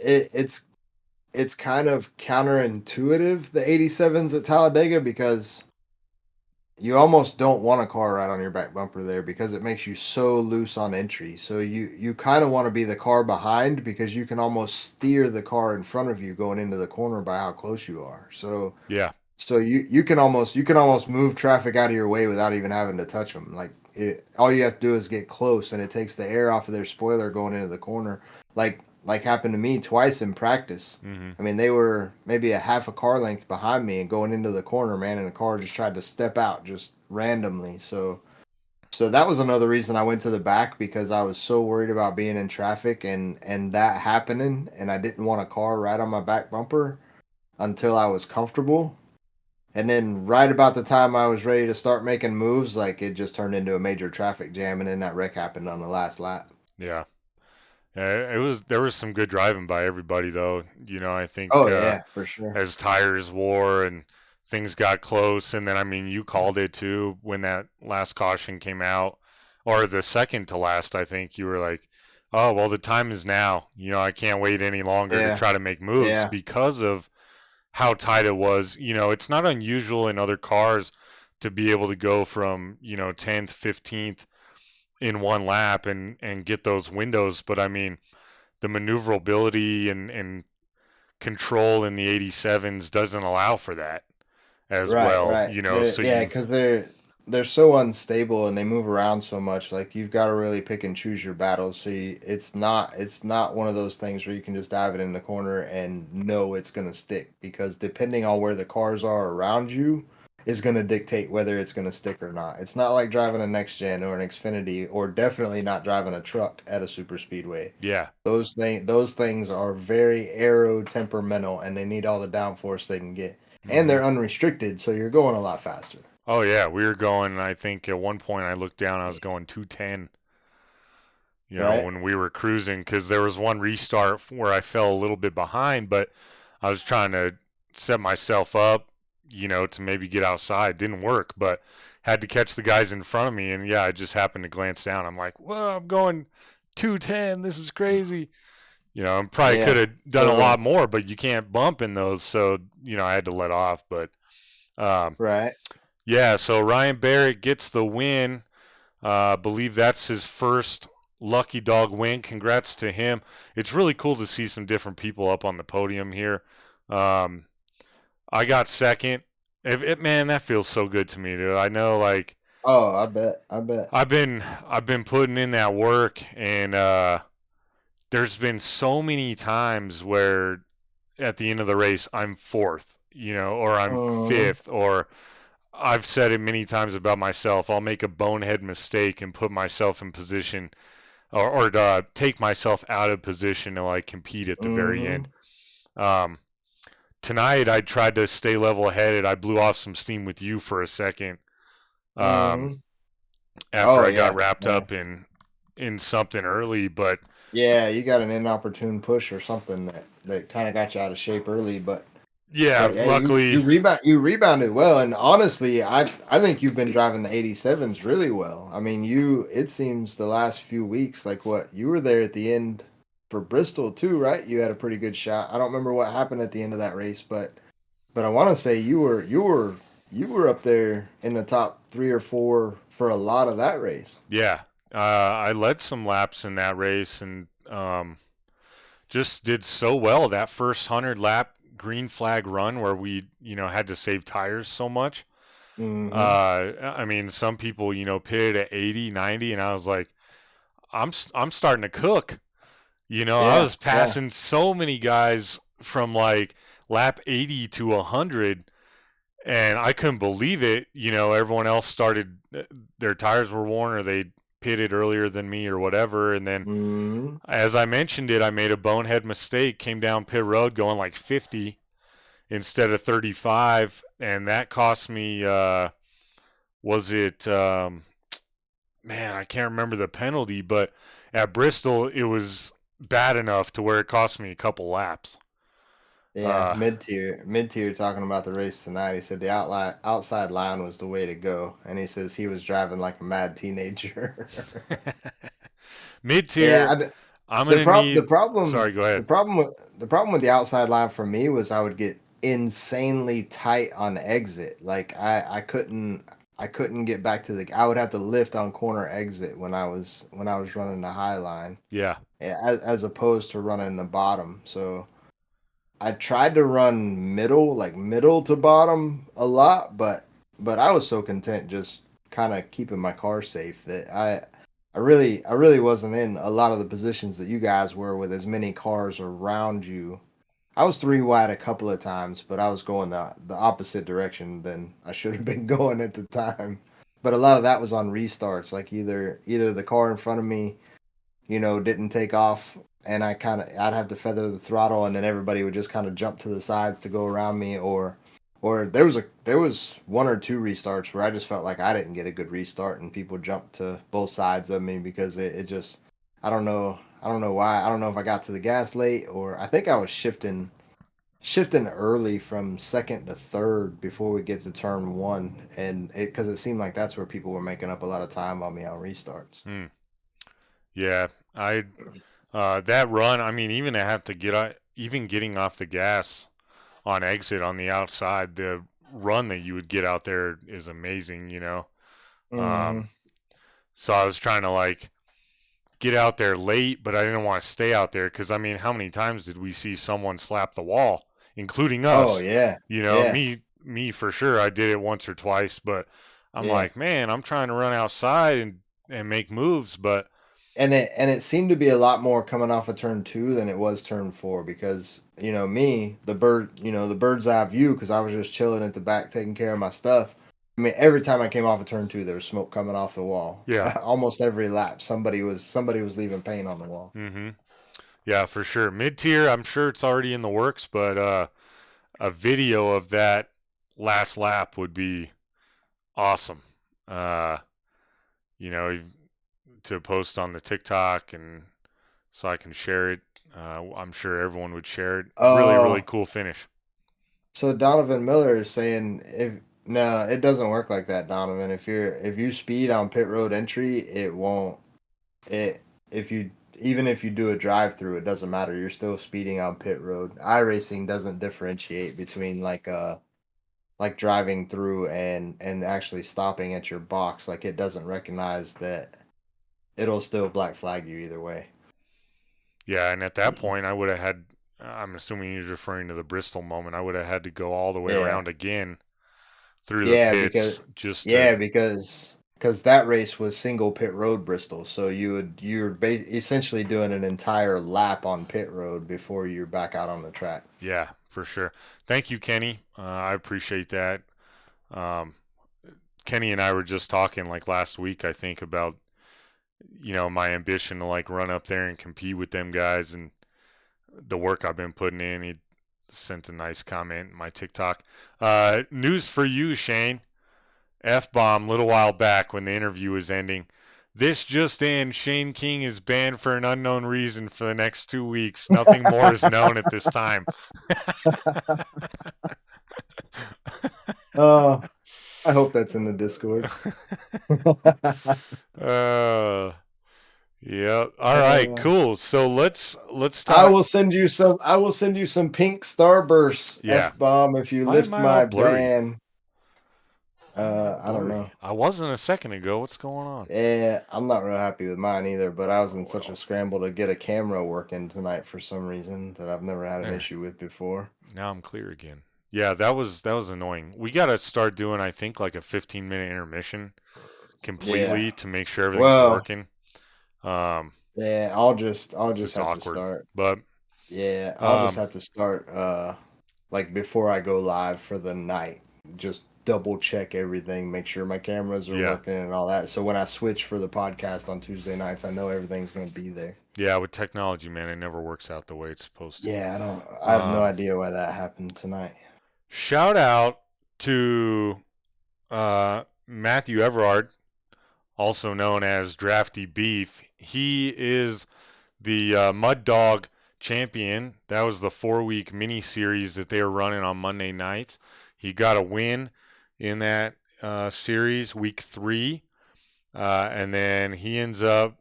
It's kind of counterintuitive, the 87s at Talladega, because you almost don't want a car right on your back bumper there because it makes you so loose on entry. So you kind of want to be the car behind because you can almost steer the car in front of you going into the corner by how close you are. So yeah. So you can almost move traffic out of your way without even having to touch them. Like all you have to do is get close, and it takes the air off of their spoiler going into the corner. Like happened to me twice in practice. Mm-hmm. I mean, they were maybe a half a car length behind me and going into the corner, man, and the car just tried to step out just randomly. So that was another reason I went to the back, because I was so worried about being in traffic and that happening, and I didn't want a car right on my back bumper until I was comfortable. And then right about the time I was ready to start making moves, like it just turned into a major traffic jam, and then that wreck happened on the last lap. Yeah. There was some good driving by everybody though. You know, I think for sure. As tires wore and things got close, and then I mean you called it too when that last caution came out, or the second to last, I think you were like, "Oh, well the time is now. You know, I can't wait any longer to try to make moves because of how tight it was." You know, it's not unusual in other cars to be able to go from, 10th, 15th in one lap and get those windows. But I mean, the maneuverability and control in the 87s doesn't allow for that as well. Right. Because they're so unstable and they move around so much. Like you've got to really pick and choose your battles. So it's not one of those things where you can just dive it in the corner and know it's going to stick, because depending on where the cars are around you is going to dictate whether it's going to stick or not. It's not like driving a next gen or an Xfinity, or definitely not driving a truck at a super speedway. Yeah. Those things are very aero temperamental, and they need all the downforce they can get. And they're unrestricted, so you're going a lot faster. Oh yeah, we were going, I think at one point I looked down, I was going 210. You know, when we were cruising, because there was one restart where I fell a little bit behind, but I was trying to set myself up, to maybe get outside. Didn't work, but had to catch the guys in front of me, and I just happened to glance down. I'm like, whoa, I'm going 210. This is crazy. I probably could have done a lot more, but you can't bump in those, so I had to let off. But yeah, so Ryan Barrett gets the win. Believe that's his first Lucky Dog win. Congrats to him. It's really cool to see some different people up on the podium here. I got second. Man, that feels so good to me, dude. I know, like. Oh, I bet. I've been putting in that work, and there's been so many times where at the end of the race I'm fourth, or I'm fifth, or I've said it many times about myself. I'll make a bonehead mistake and put myself in position, or take myself out of position to like compete at the very end. Tonight I tried to stay level-headed. I blew off some steam with you for a second after I got wrapped up in something early, but you got an inopportune push or something that kind of got you out of shape early, but luckily you rebounded well. And honestly, I think you've been driving the 87s really well. I mean, it seems the last few weeks, like you were there at the end for Bristol too, right? You had a pretty good shot. I don't remember what happened at the end of that race, but I want to say you were up there in the top 3 or 4 for a lot of that race. Yeah. I led some laps in that race, and just did so well that first 100 lap green flag run where we, had to save tires so much. I mean, some people, pitted at 80, 90, and I was like, I'm starting to cook. I was passing so many guys from like lap 80 to 100, and I couldn't believe it. Everyone else started, their tires were worn, or they pitted earlier than me or whatever. And then as I mentioned it, I made a bonehead mistake, came down pit road going like 50 instead of 35. And that cost me, was it man, I can't remember the penalty, but at Bristol it was bad enough to where it cost me a couple laps. Yeah, mid-tier talking about the race tonight. He said the outside line was the way to go, and he says he was driving like a mad teenager. Mid-tier, Yeah, I'm the gonna prob need. the problem Sorry, go ahead. the problem with the outside line for me was I would get insanely tight on exit. Like I couldn't get back to I would have to lift on corner exit when I was running the high line, Yeah, as opposed to running the bottom. So I tried to run middle to bottom a lot, but I was so content just kind of keeping my car safe that I really wasn't in a lot of the positions that you guys were with as many cars around you. I was 3 wide a couple of times, but I was going the opposite direction than I should have been going at the time. But a lot of that was on restarts, like either the car in front of me, didn't take off, and I'd have to feather the throttle, and then everybody would just kind of jump to the sides to go around me, or there was one or two restarts where I just felt like I didn't get a good restart, and people jumped to both sides of me because it just I don't know why. I don't know if I got to the gas late, or I think I was shifting early from second to third before we get to turn one, and because it seemed like that's where people were making up a lot of time on me on restarts. yeah. That run. I mean, even to have to even getting off the gas on exit on the outside, the run that you would get out there is amazing. Mhm. So I was trying to like get out there late, but I didn't want to stay out there because I mean, how many times did we see someone slap the wall, including us? Oh yeah, yeah, Me for sure. I did it once or twice, but I'm yeah. like, man, I'm trying to run outside and make moves, but And it seemed to be a lot more coming off of turn two than it was turn four because me, the bird's eye view, because I was just chilling at the back taking care of my stuff. I mean, every time I came off of turn two, there was smoke coming off the wall. Yeah. Almost every lap, somebody was leaving paint on the wall. mm-hmm. Yeah, for sure. Mid-tier, I'm sure it's already in the works, but a video of that last lap would be awesome. You know, to post on the TikTok and so I can share it. I'm sure everyone would share it. Really, really cool finish. So Donovan Miller is saying no, it doesn't work like that, Donovan. If you speed on pit road entry, it won't. Even if you do a drive through, it doesn't matter. You're still speeding on pit road. iRacing doesn't differentiate between like driving through and actually stopping at your box. Like it doesn't recognize that. It'll still black flag you either way. Yeah, and at that point, I would have had. I'm assuming you're referring to the Bristol moment. I would have had to go all the way around again through the pits because that race was single pit road Bristol, so you're essentially doing an entire lap on pit road before you're back out on the track. Yeah, for sure. Thank you, Kenny. I appreciate that. Kenny and I were just talking like last week, I think, about my ambition to like run up there and compete with them guys and the work I've been putting in. He sent a nice comment in my TikTok. News for you, Shane. F-bomb little while back when the interview was ending. This just in, Shane King is banned for an unknown reason for the next 2 weeks. Nothing more is known at this time. I hope that's in the Discord. Yeah. All right. Cool. So let's talk. I will send you some pink starbursts. Yeah. F-bomb if you Why lift am I my all blurry? ban. I don't know. I wasn't a second ago. What's going on? Yeah, I'm not real happy with mine either, but I was in such a scramble to get a camera working tonight for some reason that I've never had an issue with before. Now I'm clear again. Yeah, that was annoying. We got to start doing, I think, like a 15-minute intermission completely to make sure everything's working. Yeah, I'll just have awkward, to start. But yeah, I'll just have to start like before I go live for the night. Just double check everything, make sure my cameras are working and all that. So when I switch for the podcast on Tuesday nights, I know everything's going to be there. Yeah, with technology, man, it never works out the way it's supposed to. Yeah, I have no idea why that happened tonight. Shout out to Matthew Everard, also known as Drafty Beef, he is the Mud Dog champion. That was the 4-week mini series that they were running on Monday nights. He got a win in that series, week 3, and then he ends up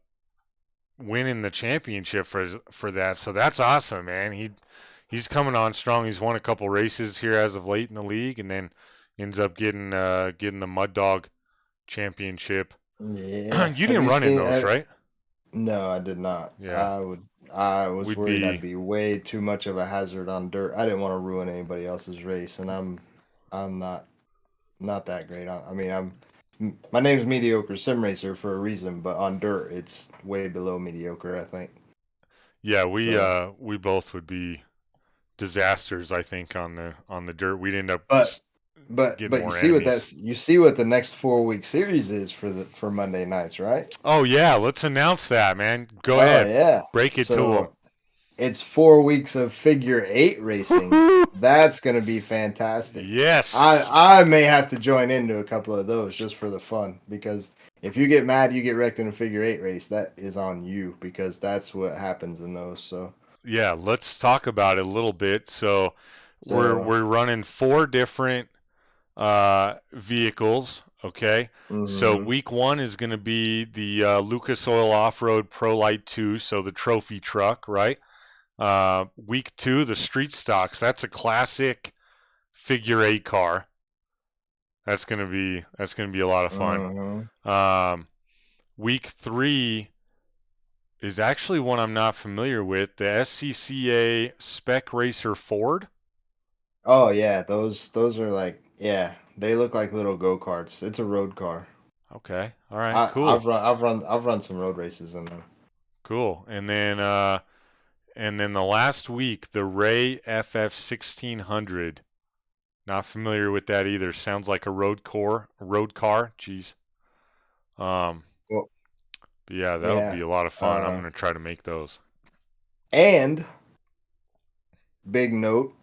winning the championship for that. So that's awesome, man. He's coming on strong. He's won a couple races here as of late in the league, and then ends up getting the Mud Dog championship. Yeah. You didn't run in those, right? No, I did not. Yeah. I was We'd worried be- I'd be way too much of a hazard on dirt. I didn't want to ruin anybody else's race, and I'm not that great. My name's Mediocre Sim Racer for a reason, but on dirt it's way below mediocre, I think. Yeah, we both would be disasters, I think, on the dirt. We'd end up But get you more see enemies. you see what the next 4-week series is for Monday nights, right? Oh yeah, let's announce that, man. Go Oh, ahead. yeah. Break it to So, them. It's 4 weeks of figure 8 racing. That's gonna be fantastic. Yes. I may have to join into a couple of those just for the fun, because if you get mad, you get wrecked in a figure 8 race, that is on you, because that's what happens in those. So Yeah, let's talk about it a little bit. So we're running 4 different vehicles, okay? So mhm. week 1 is going to be the Lucas Oil Off-Road Pro Light 2, so the trophy truck, right? Week 2, the Street Stocks. That's a classic figure 8 car. That's gonna be a lot of fun. Mhm. Week 3 is actually one I'm not familiar with. The SCCA Spec Racer Ford. Oh yeah, those are like, yeah, they look like little go-karts. It's a road car. Okay, all right, cool, I've run some road races in them. cool. And then the last week, the Ray FF 1600. Not familiar with that either. Sounds like a road car. Jeez. Well, But yeah, that would be a lot of fun. I'm uh, gonna try to make those. And big note,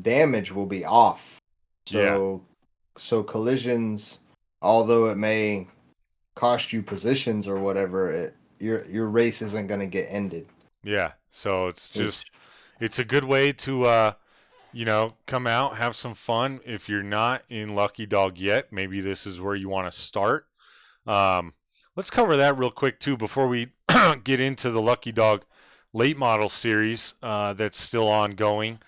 damage will be off. So collisions, although it may cost you positions or whatever, your race isn't going to get ended. Yeah. So it's a good way to come out, have some fun. If you're not in Lucky Dog yet, maybe this is where you want to start. Let's cover that real quick too before we get into the Lucky Dog late model series that's still ongoing.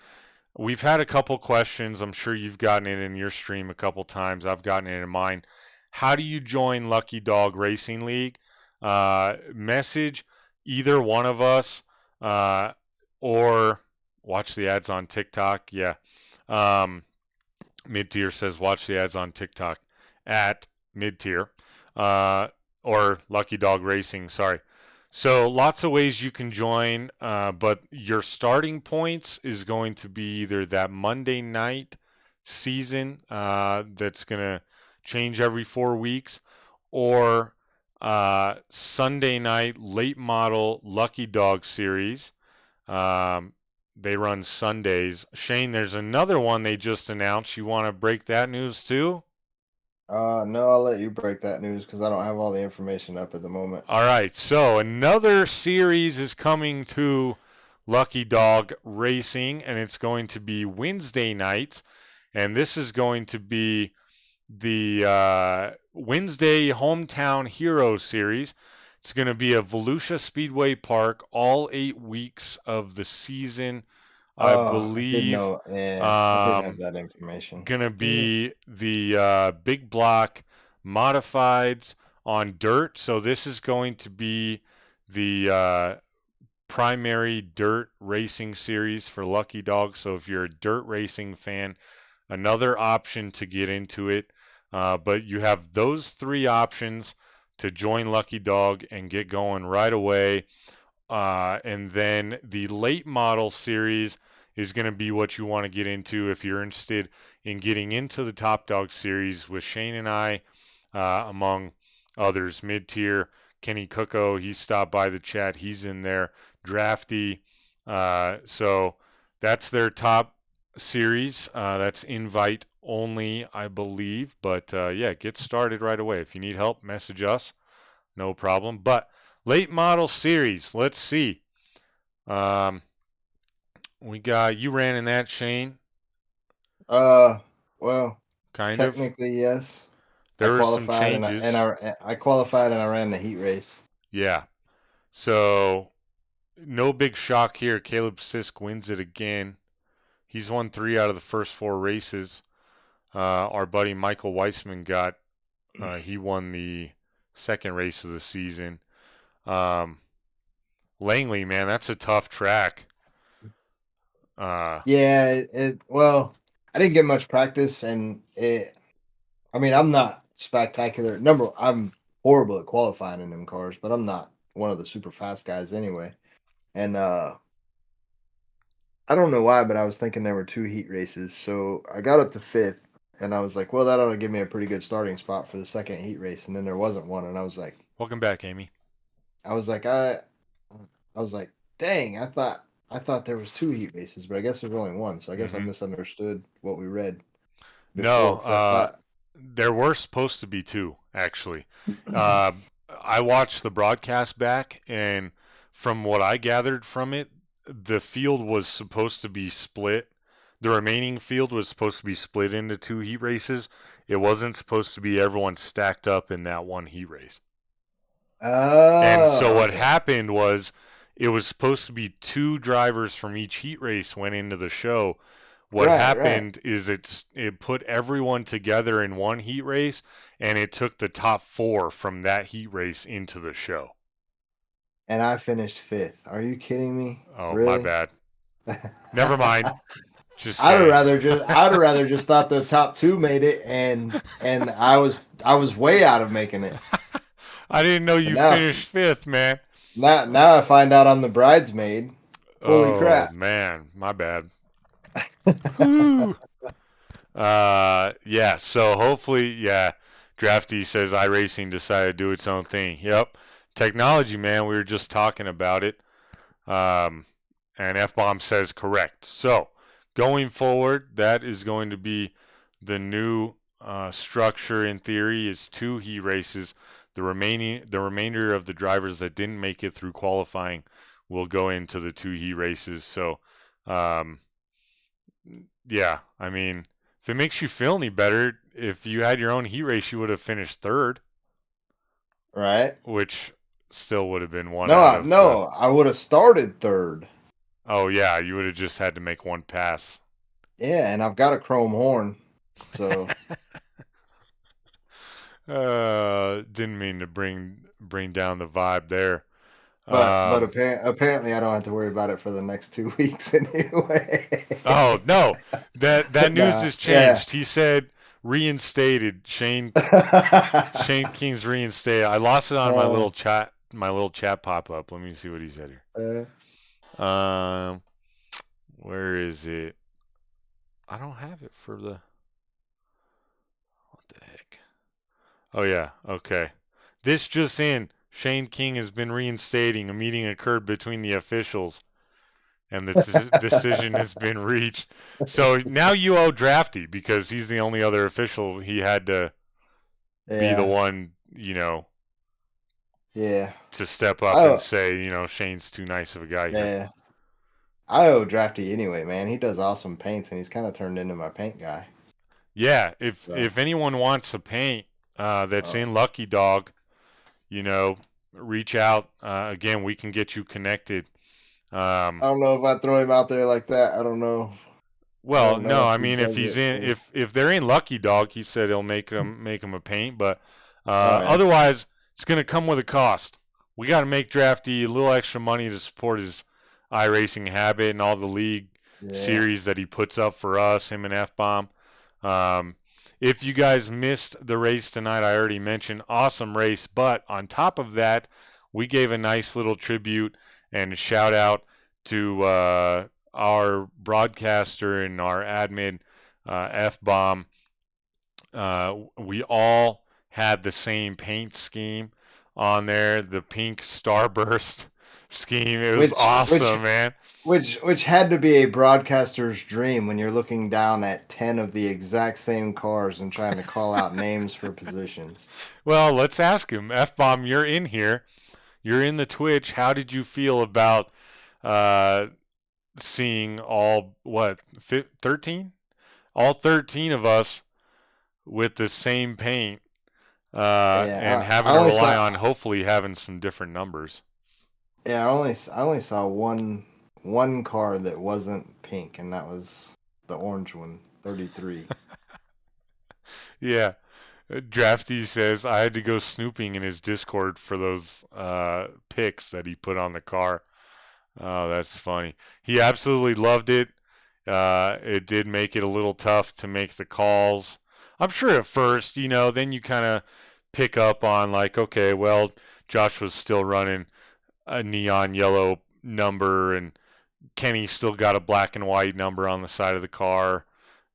We've had a couple questions. I'm sure you've gotten it in your stream a couple times. I've gotten it in mine. How do you join Lucky Dog Racing League? Message either one of us or watch the ads on TikTok. Yeah. Mid-tier says watch the ads on TikTok at mid-tier or Lucky Dog Racing. Sorry. So lots of ways you can join, but your starting points is going to be either that Monday night season that's going to change every 4 weeks, or Sunday night late model Lucky Dog series. They run Sundays. Shane, there's another one they just announced. You want to break that news too? No, I'll let you break that news because I don't have all the information up at the moment. All right, so another series is coming to Lucky Dog Racing, and it's going to be Wednesday nights, and this is going to be the Wednesday Hometown Hero Series. It's going to be at Volusia Speedway Park all 8 weeks of the season. I believe I did have that information. Going to be the big block modifieds on dirt. So this is going to be the primary dirt racing series for Lucky Dog. So if you're a dirt racing fan, another option to get into it. But you have those 3 options to join Lucky Dog and get going right away. And then the late model series is going to be what you want to get into if you're interested in getting into the Top Dog series with Shane and I, among others. Mid-tier, Kenny Cooko, he stopped by the chat. He's in there. Drafty. So that's their top series. That's invite only, I believe. But yeah, get started right away. If you need help, message us. No problem. But late model series, let's see. We got you ran in that, Shane. Well, Kind of. technically yes. There I were some qualified changes. I qualified and I ran the heat race. Yeah. So no big shock here. Caleb Sisk wins it again. He's won 3 out of the first 4 races. Our buddy Michael Weissman he won the second race of the season. Langley, man, that's a tough track. Yeah, well, I didn't get much practice, and I'm not spectacular. I'm horrible at qualifying in them cars, but I'm not one of the super fast guys anyway. And I don't know why, but I was thinking there were 2 heat races, so I got up to 5th, and I was like, well, that ought to give me a pretty good starting spot for the second heat race. And then there wasn't one, and I was like, welcome back, Amy. I was like, dang, I thought there was 2 heat races, but I guess there's only one. So I guess I misunderstood what we read. No, there were supposed to be 2, actually. I watched the broadcast back, and from what I gathered from it, the field was supposed to be split. The remaining field was supposed to be split into 2 heat races. It wasn't supposed to be everyone stacked up in that one heat race. And so what happened was it was supposed to be 2 drivers from each heat race went into the show. What happened is it put everyone together in one heat race, and it took the top 4 from that heat race into the show. And I finished 5th. Are you kidding me? Oh, really? my bad. Never mind. I'd have rather just thought the top 2 made it, and I was way out of making it. I didn't know you finished 5th, man. Now I find out I'm the bridesmaid. Holy crap! Man, my bad. Yeah. So hopefully, yeah. Drafty says iRacing decided to do its own thing. Yep. Technology, man. We were just talking about it. And F-Bomb says correct. So going forward, that is going to be the new structure in theory is 2 heat races. The remainder of the drivers that didn't make it through qualifying will go into the 2 heat races. So, yeah, I mean, if it makes you feel any better, if you had your own heat race, you would have finished 3rd. Right. Which still would have been one. No, I would have started 3rd. Oh yeah, you would have just had to make one pass. Yeah, and I've got a chrome horn, so. Didn't mean to bring down the vibe there. But apparently I don't have to worry about it for the next 2 weeks anyway. Oh no, that news has changed. Yeah. He said reinstated. Shane King's reinstated. I lost it on my little chat pop up. Let me see what he said here. Where is it? I don't have it for the. What the heck? Oh yeah, okay. This just in. Shane King has been reinstating. A meeting occurred between the officials, and the decision has been reached. So now you owe Drafty because he's the only other official. He had to be the one, to step up and say, Shane's too nice of a guy here. Yeah. I owe Drafty anyway, man. He does awesome paints, and he's kind of turned into my paint guy. Yeah, if anyone wants a paint that's in Lucky Dog, reach out. Again, we can get you connected. I don't know if I throw him out there like that. I don't know. Well, no, I mean if he's in, if they're in Lucky Dog, he said he'll make them a paint, but otherwise it's gonna come with a cost. We got to make Drafty a little extra money to support his iRacing habit and all the league series that he puts up for us, him and F-Bomb. If you guys missed the race tonight, I already mentioned, awesome race. But on top of that, we gave a nice little tribute and shout out to our broadcaster and our admin, F-Bomb. We all had the same paint scheme on there, the pink Starburst scheme. It was awesome, man. Which had to be a broadcaster's dream when you're looking down at 10 of the exact same cars and trying to call out names for positions. Well, let's ask him. F-Bomb, you're in here. You're in the Twitch. How did you feel about seeing all, 13? All 13 of us with the same paint and having to rely on hopefully having some different numbers. Yeah, I only saw one car that wasn't pink, and that was the orange one, 33. Yeah. Drafty says I had to go snooping in his Discord for those pics that he put on the car. Oh, that's funny. He absolutely loved it. It did make it a little tough to make the calls. I'm sure at first, then you kind of pick up on like, okay, well, Josh was still running a neon yellow number and Kenny still got a black and white number on the side of the car.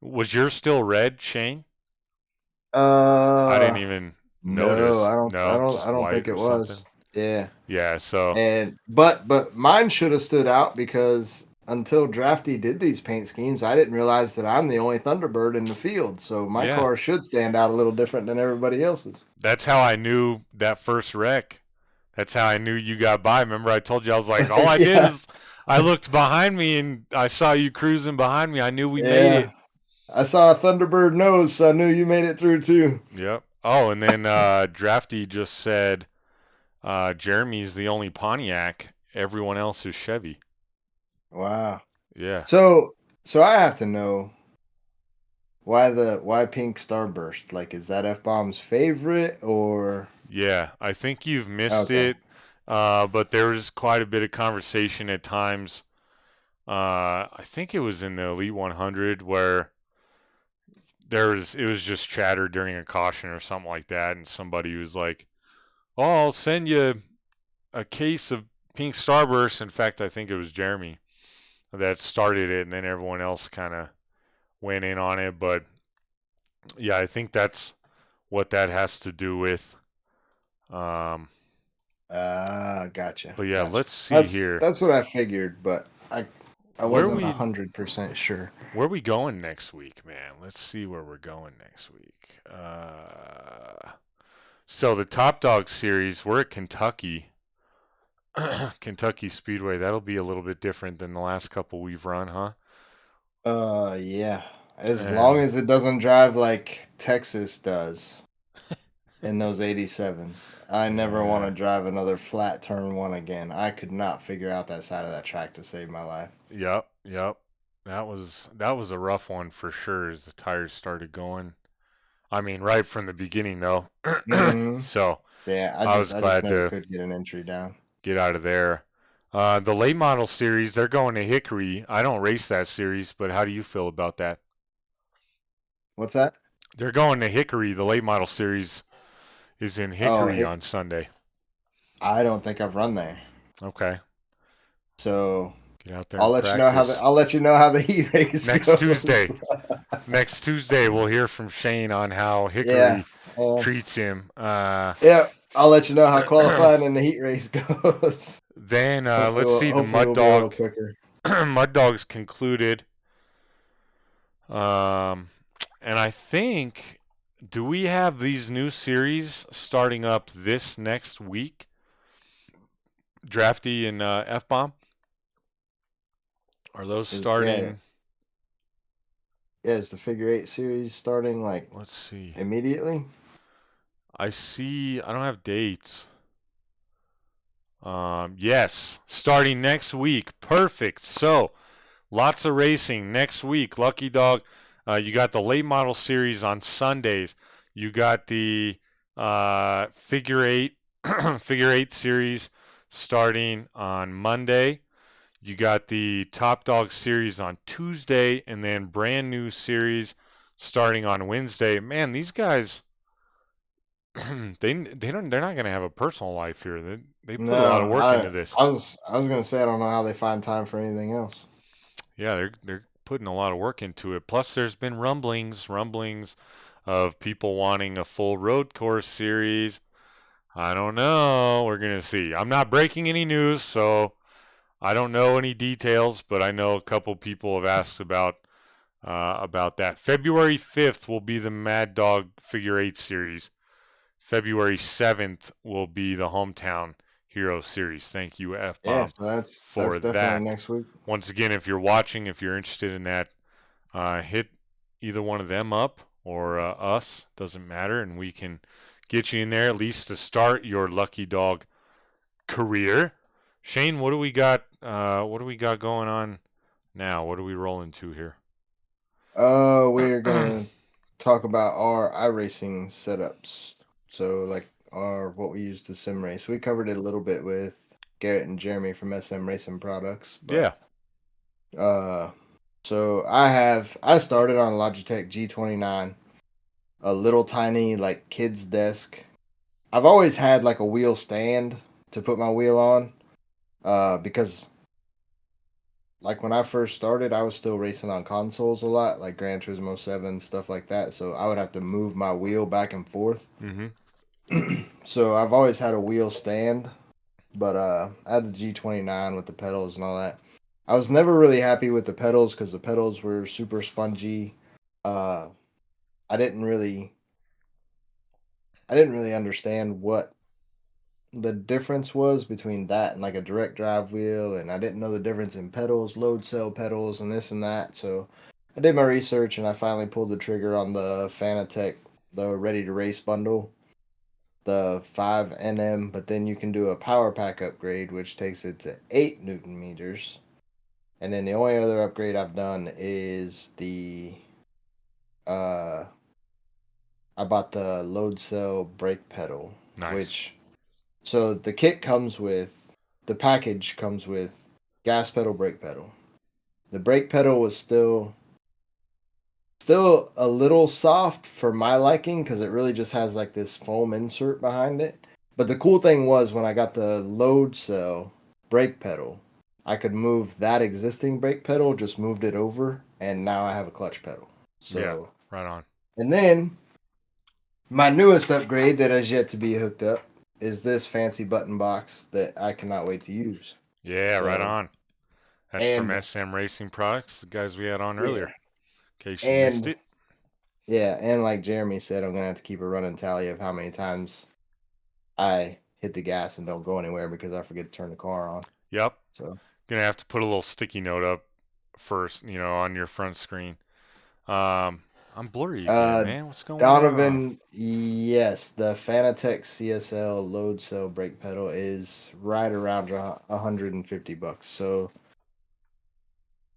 Was yours still red, Shane? I didn't even notice. No, I don't think it was. Something? Yeah. Yeah, so but mine should have stood out because until Drafty did these paint schemes, I didn't realize that I'm the only Thunderbird in the field. So my car should stand out a little different than everybody else's. That's how I knew that first wreck. That's how I knew you got by. Remember I told you, I was like, all I did is I looked behind me and I saw you cruising behind me. I knew we made it. I saw a Thunderbird nose, so I knew you made it through too. Yep. Oh, and then Drafty just said Jeremy's the only Pontiac. Everyone else is Chevy. Wow. Yeah. So I have to know why pink starburst? Like, is that F-Bomb's favorite or? Yeah, I think you've missed it. But there was quite a bit of conversation at times. I think it was in the Elite 100 where it was just chatter during a caution or something like that, and somebody was like, "Oh, I'll send you a case of pink starburst." In fact, I think it was Jeremy that started it, and then everyone else kind of went in on it. But yeah, I think that's what that has to do with. Gotcha. But yeah, gotcha. let's see here. That's what I figured, but I wasn't 100% sure. Where are we going next week, man? Let's see where we're going next week. So the Top Dog Series, we're at Kentucky. Kentucky Speedway. That'll be a little bit different than the last couple we've run, huh? Yeah. As long as it doesn't drive like Texas does in those 87s. I never want to drive another flat turn one again. I could not figure out that side of that track to save my life. Yep. That was a rough one for sure as the tires started going. I mean, right from the beginning though. Mm-hmm. So yeah, I was glad to could get an entry down. Get out of there. The late model series, they're going to Hickory. I don't race that series, but how do you feel about that? What's that? They're going to Hickory. The late model series is in Hickory on Sunday. I don't think I've run there. Okay. So get out there. I'll let you know how the heat race next goes. Tuesday. Next Tuesday, we'll hear from Shane on how Hickory treats him. Yeah. I'll let you know how qualifying in the heat race goes. Then let's see the Mud Dog. Mud Dogs concluded. And I think, do we have these new series starting up this next week? Drafty and F-Bomb? Are those starting? Yeah, is the figure 8 series starting let's see. Immediately? I don't have dates. Yes, starting next week. Perfect. So, lots of racing next week. Lucky Dog. You got the late model series on Sundays. You got the figure 8 series starting on Monday. You got the Top Dog series on Tuesday, and then brand new series starting on Wednesday. Man, these guys. They're not going to have a personal life here. They put a lot of work into this. I was going to say I don't know how they find time for anything else. Yeah, they're putting a lot of work into it. Plus, there's been rumblings of people wanting a full road course series. I don't know. We're going to see. I'm not breaking any news, so I don't know any details, but I know a couple people have asked about that. February 5th will be the Mad Dog Figure 8 series. February 7th will be the Hometown Hero series. Thank you, F Yeah, Bomb, so that's for definitely that. next week. Once again, if you're watching, if you're interested in that, hit either one of them up or us. Doesn't matter, and we can get you in there at least to start your Lucky Dog career. Shane, what do we got? What do we got going on now? What are we rolling to here? We're gonna talk about our iRacing setups. So like what we use to sim race. We covered it a little bit with Garrett and Jeremy from SM Racing Products. But, Yeah. So I started on a Logitech G29, a little tiny like kid's desk. I've always had like a wheel stand to put my wheel on, because like when I first started, I was still racing on consoles a lot, like Gran Turismo 7, stuff like that. So I would have to move my wheel back and forth. Mm-hmm. So I've always had a wheel stand, but I had the G29 with the pedals and all that. I was never really happy with the pedals because the pedals were super spongy. I didn't really understand what the difference was between that and like a direct drive wheel, and I didn't know the difference in pedals, load cell pedals, and this and that. So I did my research and I finally pulled the trigger on the Fanatec, the Ready to Race bundle, the 5NM. But then you can do a power pack upgrade, which takes it to 8 Newton meters. And then the only other upgrade I've done is I bought the load cell brake pedal, Nice. which so the package comes with gas pedal, brake pedal. The brake pedal was still a little soft for my liking because it really just has like this foam insert behind it. But the cool thing was when I got the load cell brake pedal, I could move that existing brake pedal, just moved it over, and now I have a clutch pedal. So Yeah, right on. And then my newest upgrade that has yet to be hooked up is this fancy button box that I cannot wait to use. Yeah, right So- on. That's from and- SM Racing Products, the guys we had on earlier. In case you And- missed it. Yeah, and like Jeremy said, I'm gonna have to keep a running tally of how many times I hit the gas and don't go anywhere because I forget to turn the car on. Yep. So Gonna have to put a little sticky note up first, on your front screen. I'm blurry again, man. What's going on? Donovan, yes, the Fanatec CSL load cell brake pedal is right around $150.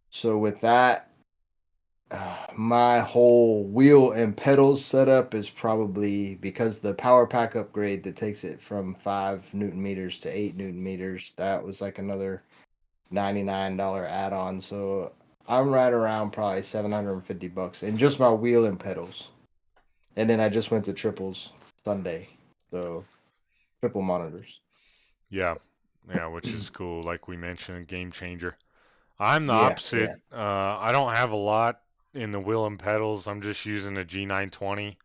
So with that, my whole wheel and pedals setup is probably, because the power pack upgrade that takes it from 5 Newton meters to 8 Newton meters, that was like another $99 add-on. So I'm right around probably $750 in just my wheel and pedals. And then I just went to triples Sunday. So triple monitors. Yeah, which is cool. Like we mentioned, game changer. I'm the Yeah, opposite. I don't have a lot in the wheel and pedals. I'm just using a G920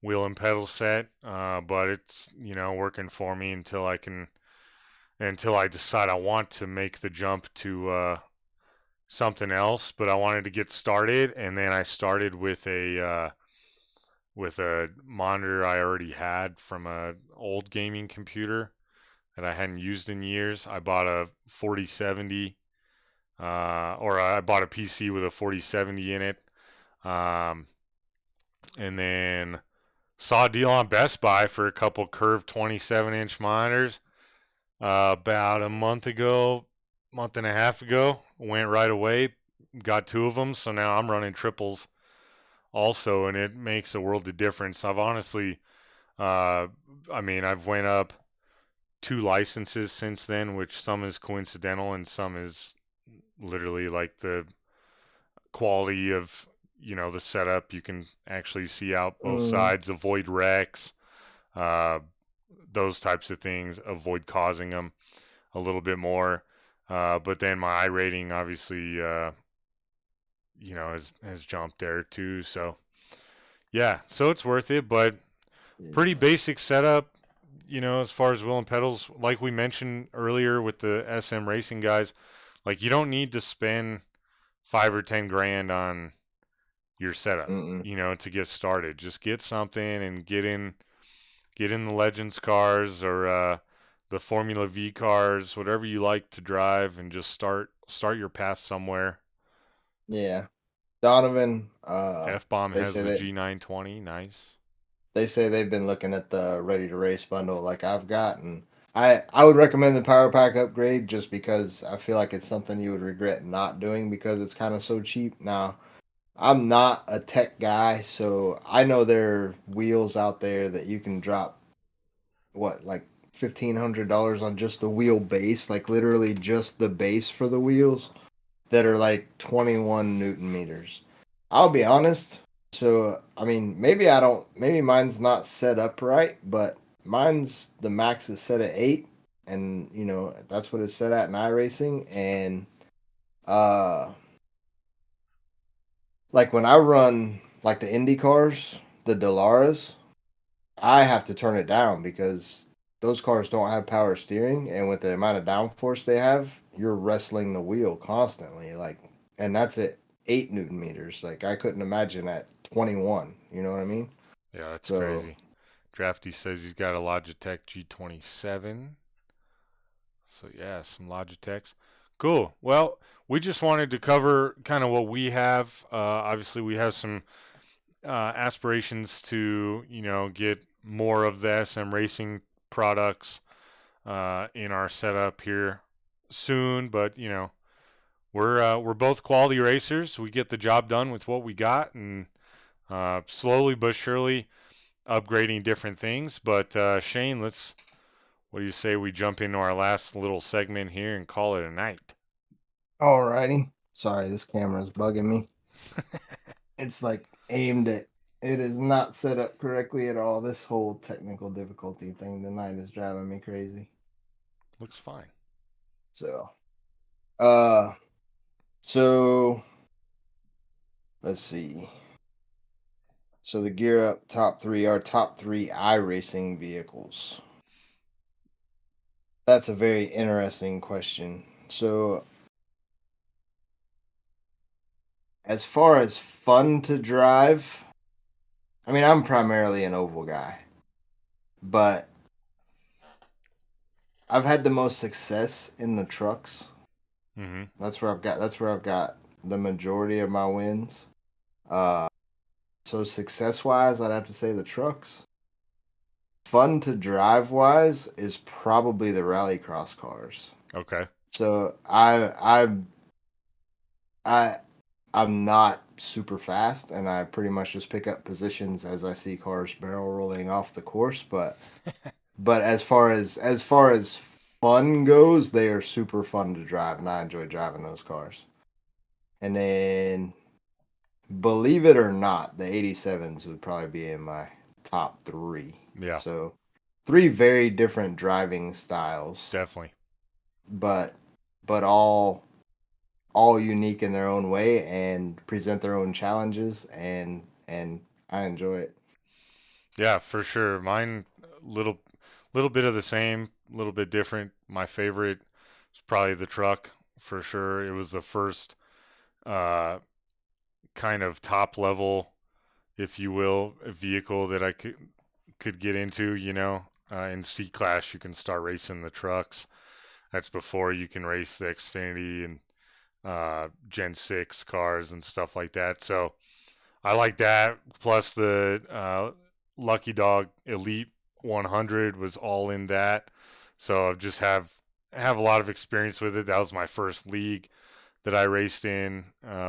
wheel and pedal set, but it's working for me until I decide I want to make the jump to something else. But I wanted to get started, and then I started with a monitor I already had from a old gaming computer that I hadn't used in years. I bought a 4070. Or I bought a PC with a 4070 in it, and then saw a deal on Best Buy for a couple curved 27-inch monitors about a month and a half ago. Went right away, got 2 of them, so now I'm running triples also, and it makes a world of difference. I've honestly, I've went up 2 licenses since then, which some is coincidental and some is literally like the quality of the setup. You can actually see out both sides, avoid wrecks, those types of things, avoid causing them a little bit more, but then my iRating obviously has jumped there too. So yeah, so it's worth it, but pretty basic setup. as far as wheel and pedals, like we mentioned earlier with the SM Racing guys, like you don't need to spend 5 or 10 grand on your setup, Mm-mm. to get started. Just get something and get in the Legends cars or the Formula V cars, whatever you like to drive, and just start your path somewhere. Yeah. Donovan, F-Bomb they has say the that G920, nice. they say they've been looking at the Ready to Race bundle like I've got, and I would recommend the Power Pack upgrade just because I feel like it's something you would regret not doing because it's kind of so cheap. Now, I'm not a tech guy, so I know there are wheels out there that you can drop like $1,500 on just the wheel base, like literally just the base for the wheels that are like 21 Newton meters. I'll be honest. So, I mean, maybe mine's not set up right, but the max is set at 8, and that's what it's set at in iRacing. And uh, like when I run like the Indy cars, the Delaras, I have to turn it down because those cars don't have power steering, and with the amount of downforce they have, you're wrestling the wheel constantly. Like, and that's at 8 Newton meters. Like, I couldn't imagine at 21. You know what I mean? Yeah, that's So, crazy. Drafty says he's got a Logitech G27. So yeah, some Logitechs. Cool. Well, we just wanted to cover kind of what we have. Obviously, we have some aspirations to get more of the SM Racing products in our setup here soon. But we're both quality racers. We get the job done with what we got, and slowly but surely upgrading different things. But Shane, what do you say we jump into our last little segment here and call it a night? alrighty. Sorry, this camera is bugging me. It's like aimed at. It is not set up correctly at all. This whole technical difficulty thing tonight is driving me crazy. Looks fine. So, uh, so let's see. So the Gear Up top 3 are top 3 iRacing vehicles. That's a very interesting question. So, as far as fun to drive, I mean, I'm primarily an oval guy, but I've had the most success in the trucks. Mm-hmm. That's where I've got the majority of my wins. So success wise, I'd have to say the trucks. Fun to drive wise is probably the rallycross cars. Okay. So I'm not super fast, and I pretty much just pick up positions as I see cars barrel rolling off the course. But as far as fun goes, they are super fun to drive, and I enjoy driving those cars. And then, believe it or not, the 87s would probably be in my top 3. Yeah. So 3 very different driving styles, Definitely. but all unique in their own way and present their own challenges, and I enjoy it. Yeah, for sure. Mine little bit of the same, a little bit different. My favorite is probably the truck for sure. It was the first kind of top level, if you will, vehicle that I could get into. In C class you can start racing the trucks. That's before you can race the Xfinity and Gen 6 cars and stuff like that. So I like that. Plus the Lucky Dog Elite 100 was all in that. So I just have a lot of experience with it. That was my first league that I raced in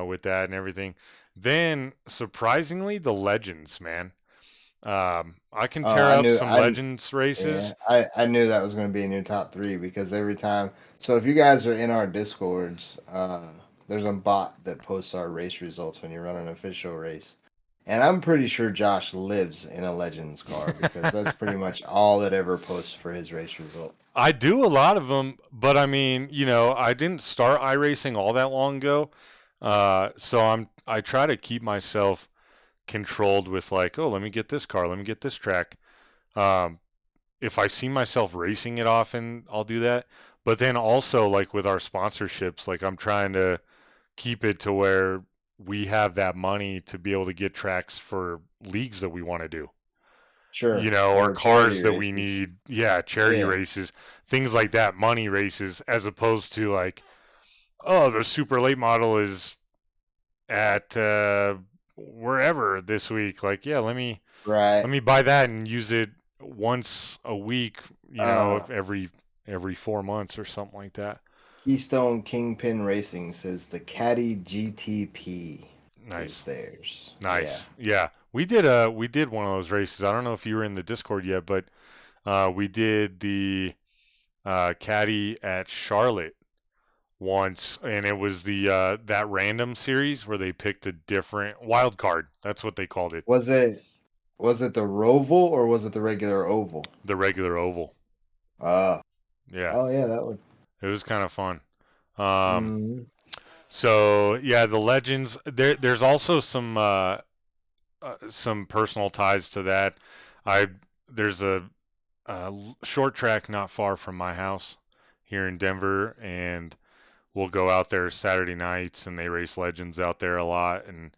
with that and everything. Then surprisingly, the Legends, man. I can tear up some Legends races. Yeah, I knew that was going to be in your top 3 because every time. So if you guys are in our Discords, there's a bot that posts our race results when you run an official race. And I'm pretty sure Josh lives in a Legends car because that's pretty much all it ever posts for his race results. I do a lot of them, but I mean, I didn't start iRacing all that long ago. So I try to keep myself controlled with like, oh, let me get this car, let me get this track. if I see myself racing it often, I'll do that. But then also like with our sponsorships, like I'm trying to keep it to where we have that money to be able to get tracks for leagues that we want to do. Sure. Or Or cars charity that we races. need. Yeah, charity Yeah. races, things like that, money races, as opposed to like, oh, the super late model is at wherever this week. Like, yeah, let me Right. buy that and use it once a week. Every 4 months or something like that. Keystone Kingpin Racing says the Caddy GTP is Nice. theirs. Nice. Yeah. We did one of those races. I don't know if you were in the Discord yet, but we did the caddy at Charlotte once, and it was the that random series where they picked a different wild card. That's what they called it. Was it the Roval or was it the regular oval? The regular oval. Yeah. Yeah. Oh yeah, that would. It was kind of fun. Mhm. So yeah, the legends. There's also some personal ties to that. There's a short track not far from my house here in Denver, and we'll go out there Saturday nights, and they race legends out there a lot. And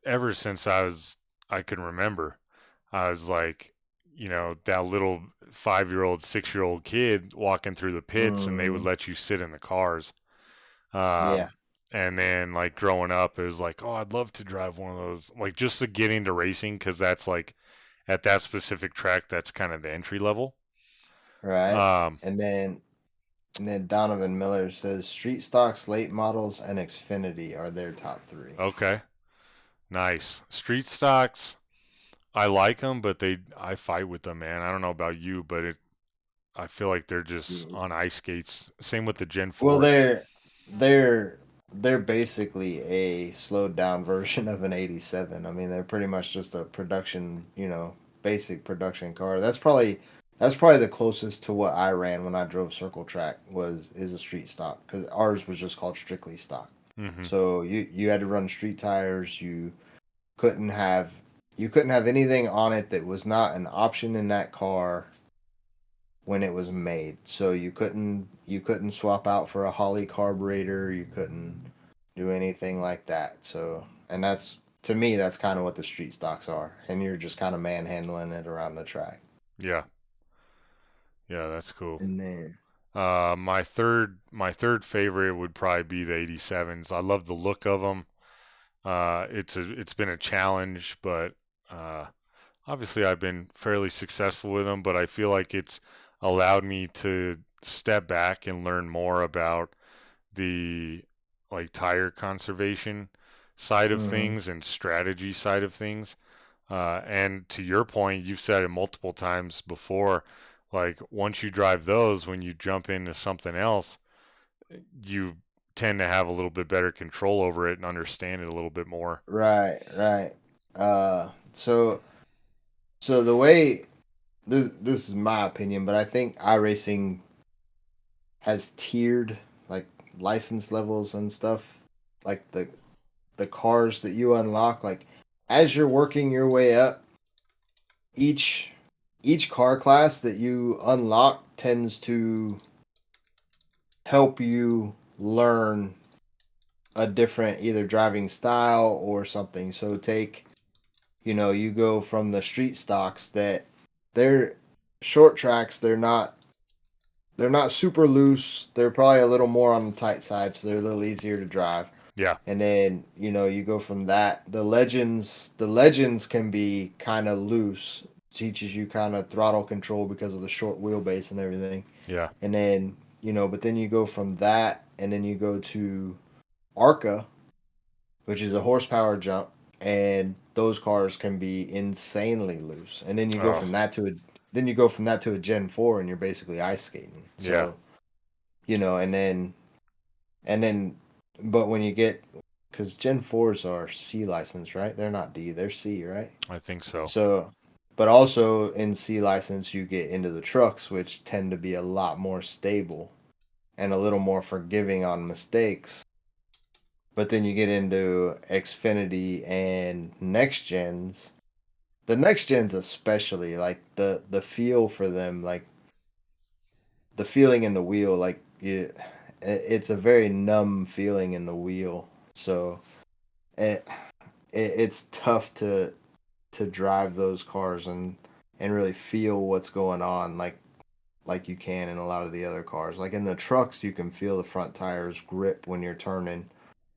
ever since I can remember, I was like, that little 5-year-old, 6-year-old kid walking through the pits, and they would let you sit in the cars. Yeah. And then like growing up, it was like, oh, I'd love to drive one of those, like just to get into racing, because that's like at that specific track, that's kind of the entry level. Right. And then Donovan Miller says Street Stocks, Late Models, and Xfinity are their top 3. Okay, nice. Street stocks, I like them, but I fight with them, man. I don't know about you, but I feel like they're just on ice skates. Same with the Gen 4s. Well, they're basically a slowed down version of an 87. I mean, they're pretty much just a production, basic production car. That's probably the closest to what I ran when I drove Circle Track is a street stock, because ours was just called strictly stock. So you had to run street tires. You couldn't have anything on it that was not an option in that car when it was made. So you couldn't swap out for a Holley carburetor. You couldn't do anything like that. So, and that's, to me, that's kind of what the street stocks are. And you're just kind of manhandling it around the track. Yeah. Yeah, that's cool. And then my third favorite would probably be the 87s. I love the look of them. It's been a challenge, but obviously I've been fairly successful with them. But I feel like it's allowed me to step back and learn more about the like tire conservation side of things and strategy side of things. And to your point, you've said it multiple times before, like once you drive those, when you jump into something else, you tend to have a little bit better control over it and understand it a little bit more. Right. So the way this is my opinion, but I think iRacing has tiered like license levels and stuff, like the cars that you unlock. Like as you're working your way up, each car class that you unlock tends to help you learn a different either driving style or something. So take, you go from the street stocks that they're short tracks, they're not super loose. They're probably a little more on the tight side, so they're a little easier to drive. Yeah. And then, you go from that. The legends can be kind of loose. Teaches you kind of throttle control because of the short wheelbase and everything. Yeah. And then, but then you go from that and then you go to ARCA, which is a horsepower jump, and those cars can be insanely loose. And then you go from that to a Gen 4 and you're basically ice skating. So, and then but when you get, because Gen 4s are C license, right? They're not D, they're C, right? I think so. So, but also in C license, you get into the trucks, which tend to be a lot more stable and a little more forgiving on mistakes. But then you get into Xfinity and next gens, the next gens especially, like the feel for them, like the feeling in the wheel, like it's a very numb feeling in the wheel. So it, it's tough to drive those cars and really feel what's going on like you can in a lot of the other cars. Like in the trucks, you can feel the front tires grip when you're turning,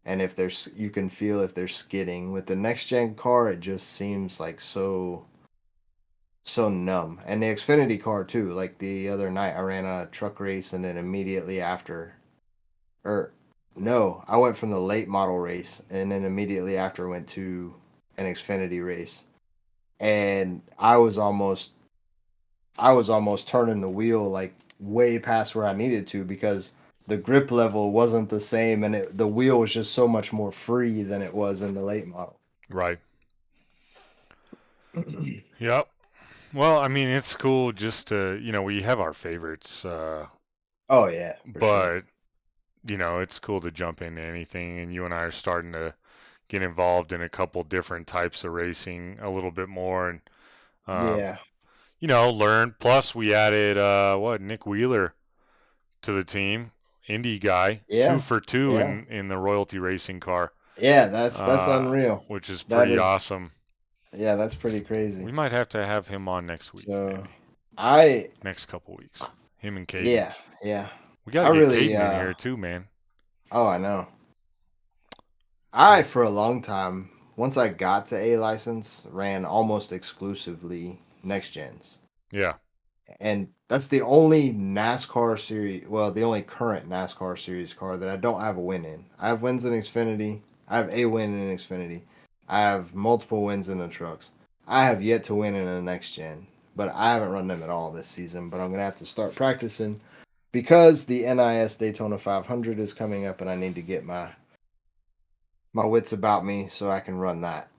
and if there's you can feel if they're skidding. With the next gen car, it just seems like so numb. And the Xfinity car too. Like the other night, I ran a truck race, and then immediately after, or no, I went from the late model race, and then immediately after went to an Xfinity race, and I was almost turning the wheel like way past where I needed to because the grip level wasn't the same, and the wheel was just so much more free than it was in the late model. Right. Yep. Well, I mean, it's cool just to, we have our favorites, Oh yeah, for but, sure. it's cool to jump into anything, and you and I are starting to get involved in a couple different types of racing a little bit more, and, Yeah, learn. Plus, we added, Nick Wheeler to the team, Indy guy, yeah, 2 for 2 yeah, in the royalty racing car, yeah. That's unreal. which is That pretty is, awesome. yeah, that's pretty crazy. We might have to have him on next week, So maybe. I, Next couple weeks. Him and Caden. yeah, yeah. We got I to get really, Caden in here too, man. oh, I know. I for a long time, once I got to A license, ran almost exclusively next gens. Yeah. And that's the only NASCAR series, well, the only current NASCAR series car that I don't have a win in. I have wins in Xfinity. I have a win in Xfinity. I have multiple wins in the trucks. I have yet to win in a next gen, but I haven't run them at all this season. But I'm gonna have to start practicing because the NIS Daytona 500 is coming up, and I need to get my wits about me so I can run that.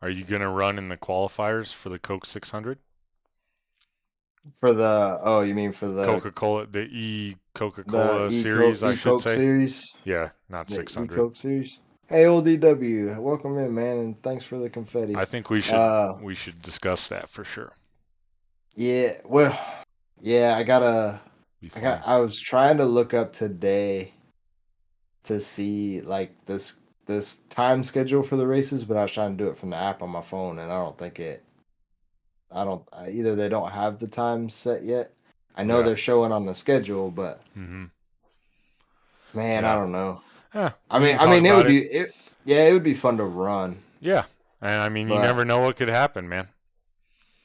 Are you going to run in the qualifiers for the Coke 600? For the you mean for the Coca-Cola, the Coca-Cola the series, I should Coke say. series? Yeah, not The 600. Coke series. Hey, old DW, welcome in, man, and thanks for the confetti. I think we should discuss that for sure. Yeah, well, yeah, Be fun. I was trying to look up today to see like this time schedule for the races, but I was trying to do it from the app on my phone, and I don't think either they don't have the time set yet. I know Yeah. they're showing on the schedule, but Mm-hmm. man, Yeah. I don't know. Yeah, I we mean, can talk it about would be it would be fun to run. Yeah, and I mean, you But- never know what could happen, man.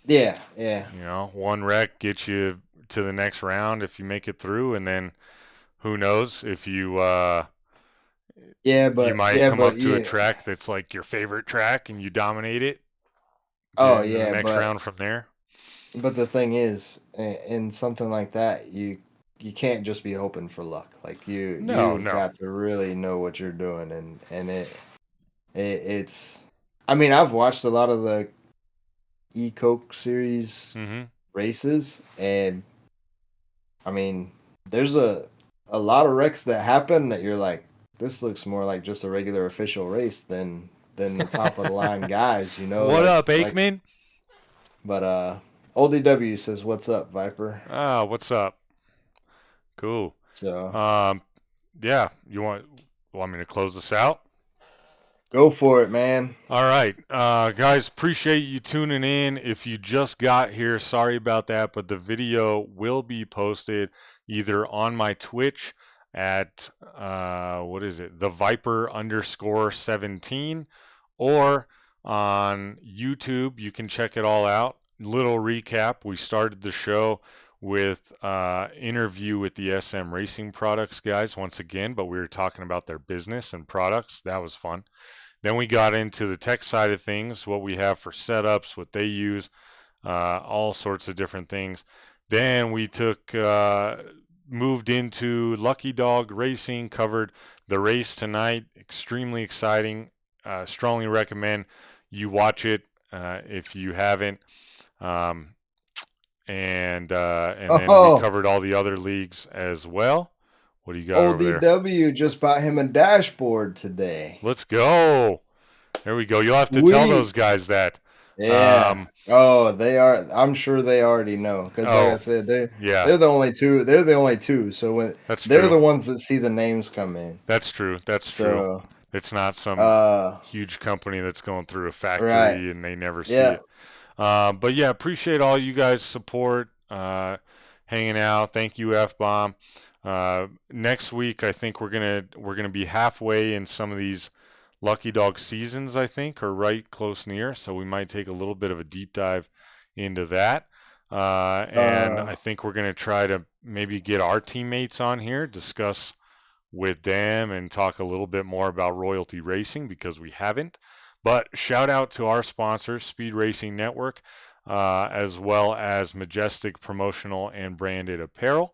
Yeah. One wreck gets you to the next round if you make it through, and then who knows if you Yeah, but you might yeah, come but up to a yeah. track that's like your favorite track and you dominate it. Oh, Get into yeah, the next but- round from there. But the thing is, in something like that, you can't just be hoping for luck. Like you've No. got to really know what you're doing, and it's. I mean, I've watched a lot of the E-Coke series Mm-hmm. races, and I mean, there's a lot of wrecks that happen that you're like, this looks more like just a regular official race than the top of the line guys. What up, Aikman? But Old DW says, "What's up, Viper?" What's up? Cool. So Yeah, you want me to close this out? go for it, man. All right, guys, appreciate you tuning in. If you just got here, sorry about that, but the video will be posted either on my Twitch at the Viper_17, or on YouTube. You can check it all out. Little recap: we started the show with interview with the SM Racing Products guys once again, but we were talking about their business and products. That was fun. Then we got into the tech side of things, what we have for setups, what they use, all sorts of different things. Then we moved into Lucky Dog Racing, covered the race tonight. Extremely exciting. Strongly recommend you watch it if you haven't. And then we covered all the other leagues as well. What do you got over there? ODW just bought him a dashboard today. Let's go. There we go. You'll have to tell those guys that. Yeah. Oh, they are. I'm sure they already know because, like I Oh, said, they're yeah, they're the only two. They're the only two. So when that's they're true. the ones that see the names come in. That's true. That's true. So, It's not some uh, huge company that's going through a right. factory and they never see Yeah. it. But yeah, appreciate all you guys' support, hanging out. Thank you, F Bomb. Next week, I think we're gonna be halfway in some of these Lucky Dog seasons. I think, or right close near. So we might take a little bit of a deep dive into that. And I think we're gonna try to maybe get our teammates on here, discuss with them, and talk a little bit more about royalty racing because we haven't. But shout out to our sponsors, Speed Racing Network, as well as Majestic Promotional and Branded Apparel.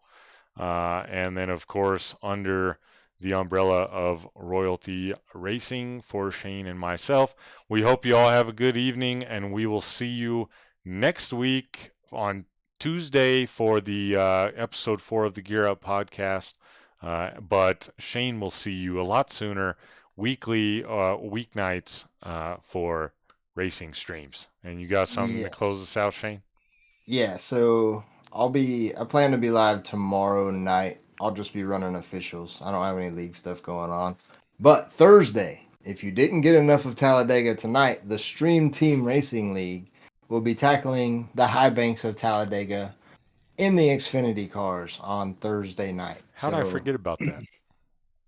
And then, of course, under the umbrella of Royalty Racing for Shane and myself. We hope you all have a good evening, and we will see you next week on Tuesday for the episode 4 of the Gear Up podcast. But Shane will see you a lot sooner, weeknights for racing streams. And you got something to Yes. close us out, Shane? Yeah. So I plan to be live tomorrow night. I'll just be running officials. I don't have any league stuff going on. But Thursday, if you didn't get enough of Talladega tonight, the Stream Team Racing League will be tackling the high banks of Talladega in the Xfinity cars on Thursday night. How did I So, forget about that?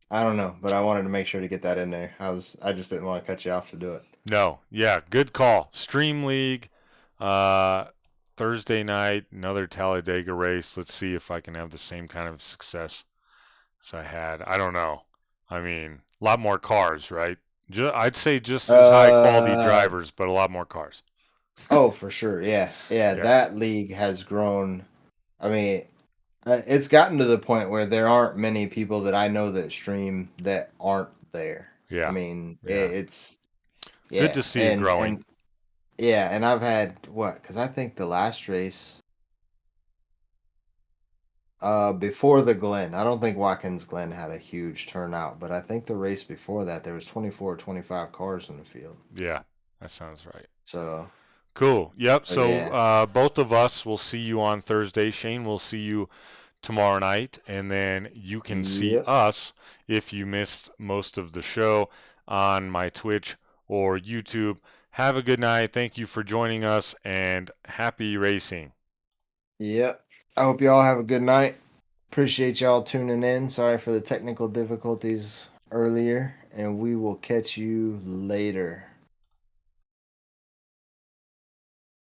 I don't know, but I wanted to make sure to get that in there. I just didn't want to cut you off to do it. No, yeah, good call. Stream League, Thursday night, another Talladega race. Let's see if I can have the same kind of success as I had. I don't know. I mean, a lot more cars, right? I'd say just as high quality drivers, but a lot more cars. Oh, for sure. Yeah. Yeah. That league has grown. I mean, it's gotten to the point where there aren't many people that I know that stream that aren't there. Yeah. I mean, Yeah. it's Good to see it growing. And I've had because I think the last race before the Glen, I don't think Watkins Glen had a huge turnout, but I think the race before that there was 24 or 25 cars in the field. Yeah, that sounds right. So cool. Yep. So yeah. both of us will see you on Thursday. Shane will see you tomorrow night, and then you can see Yep. us if you missed most of the show on my Twitch or YouTube. Have a good night. Thank you for joining us, and happy racing. Yep. I hope you all have a good night. Appreciate y'all tuning in. Sorry for the technical difficulties earlier, and we will catch you later.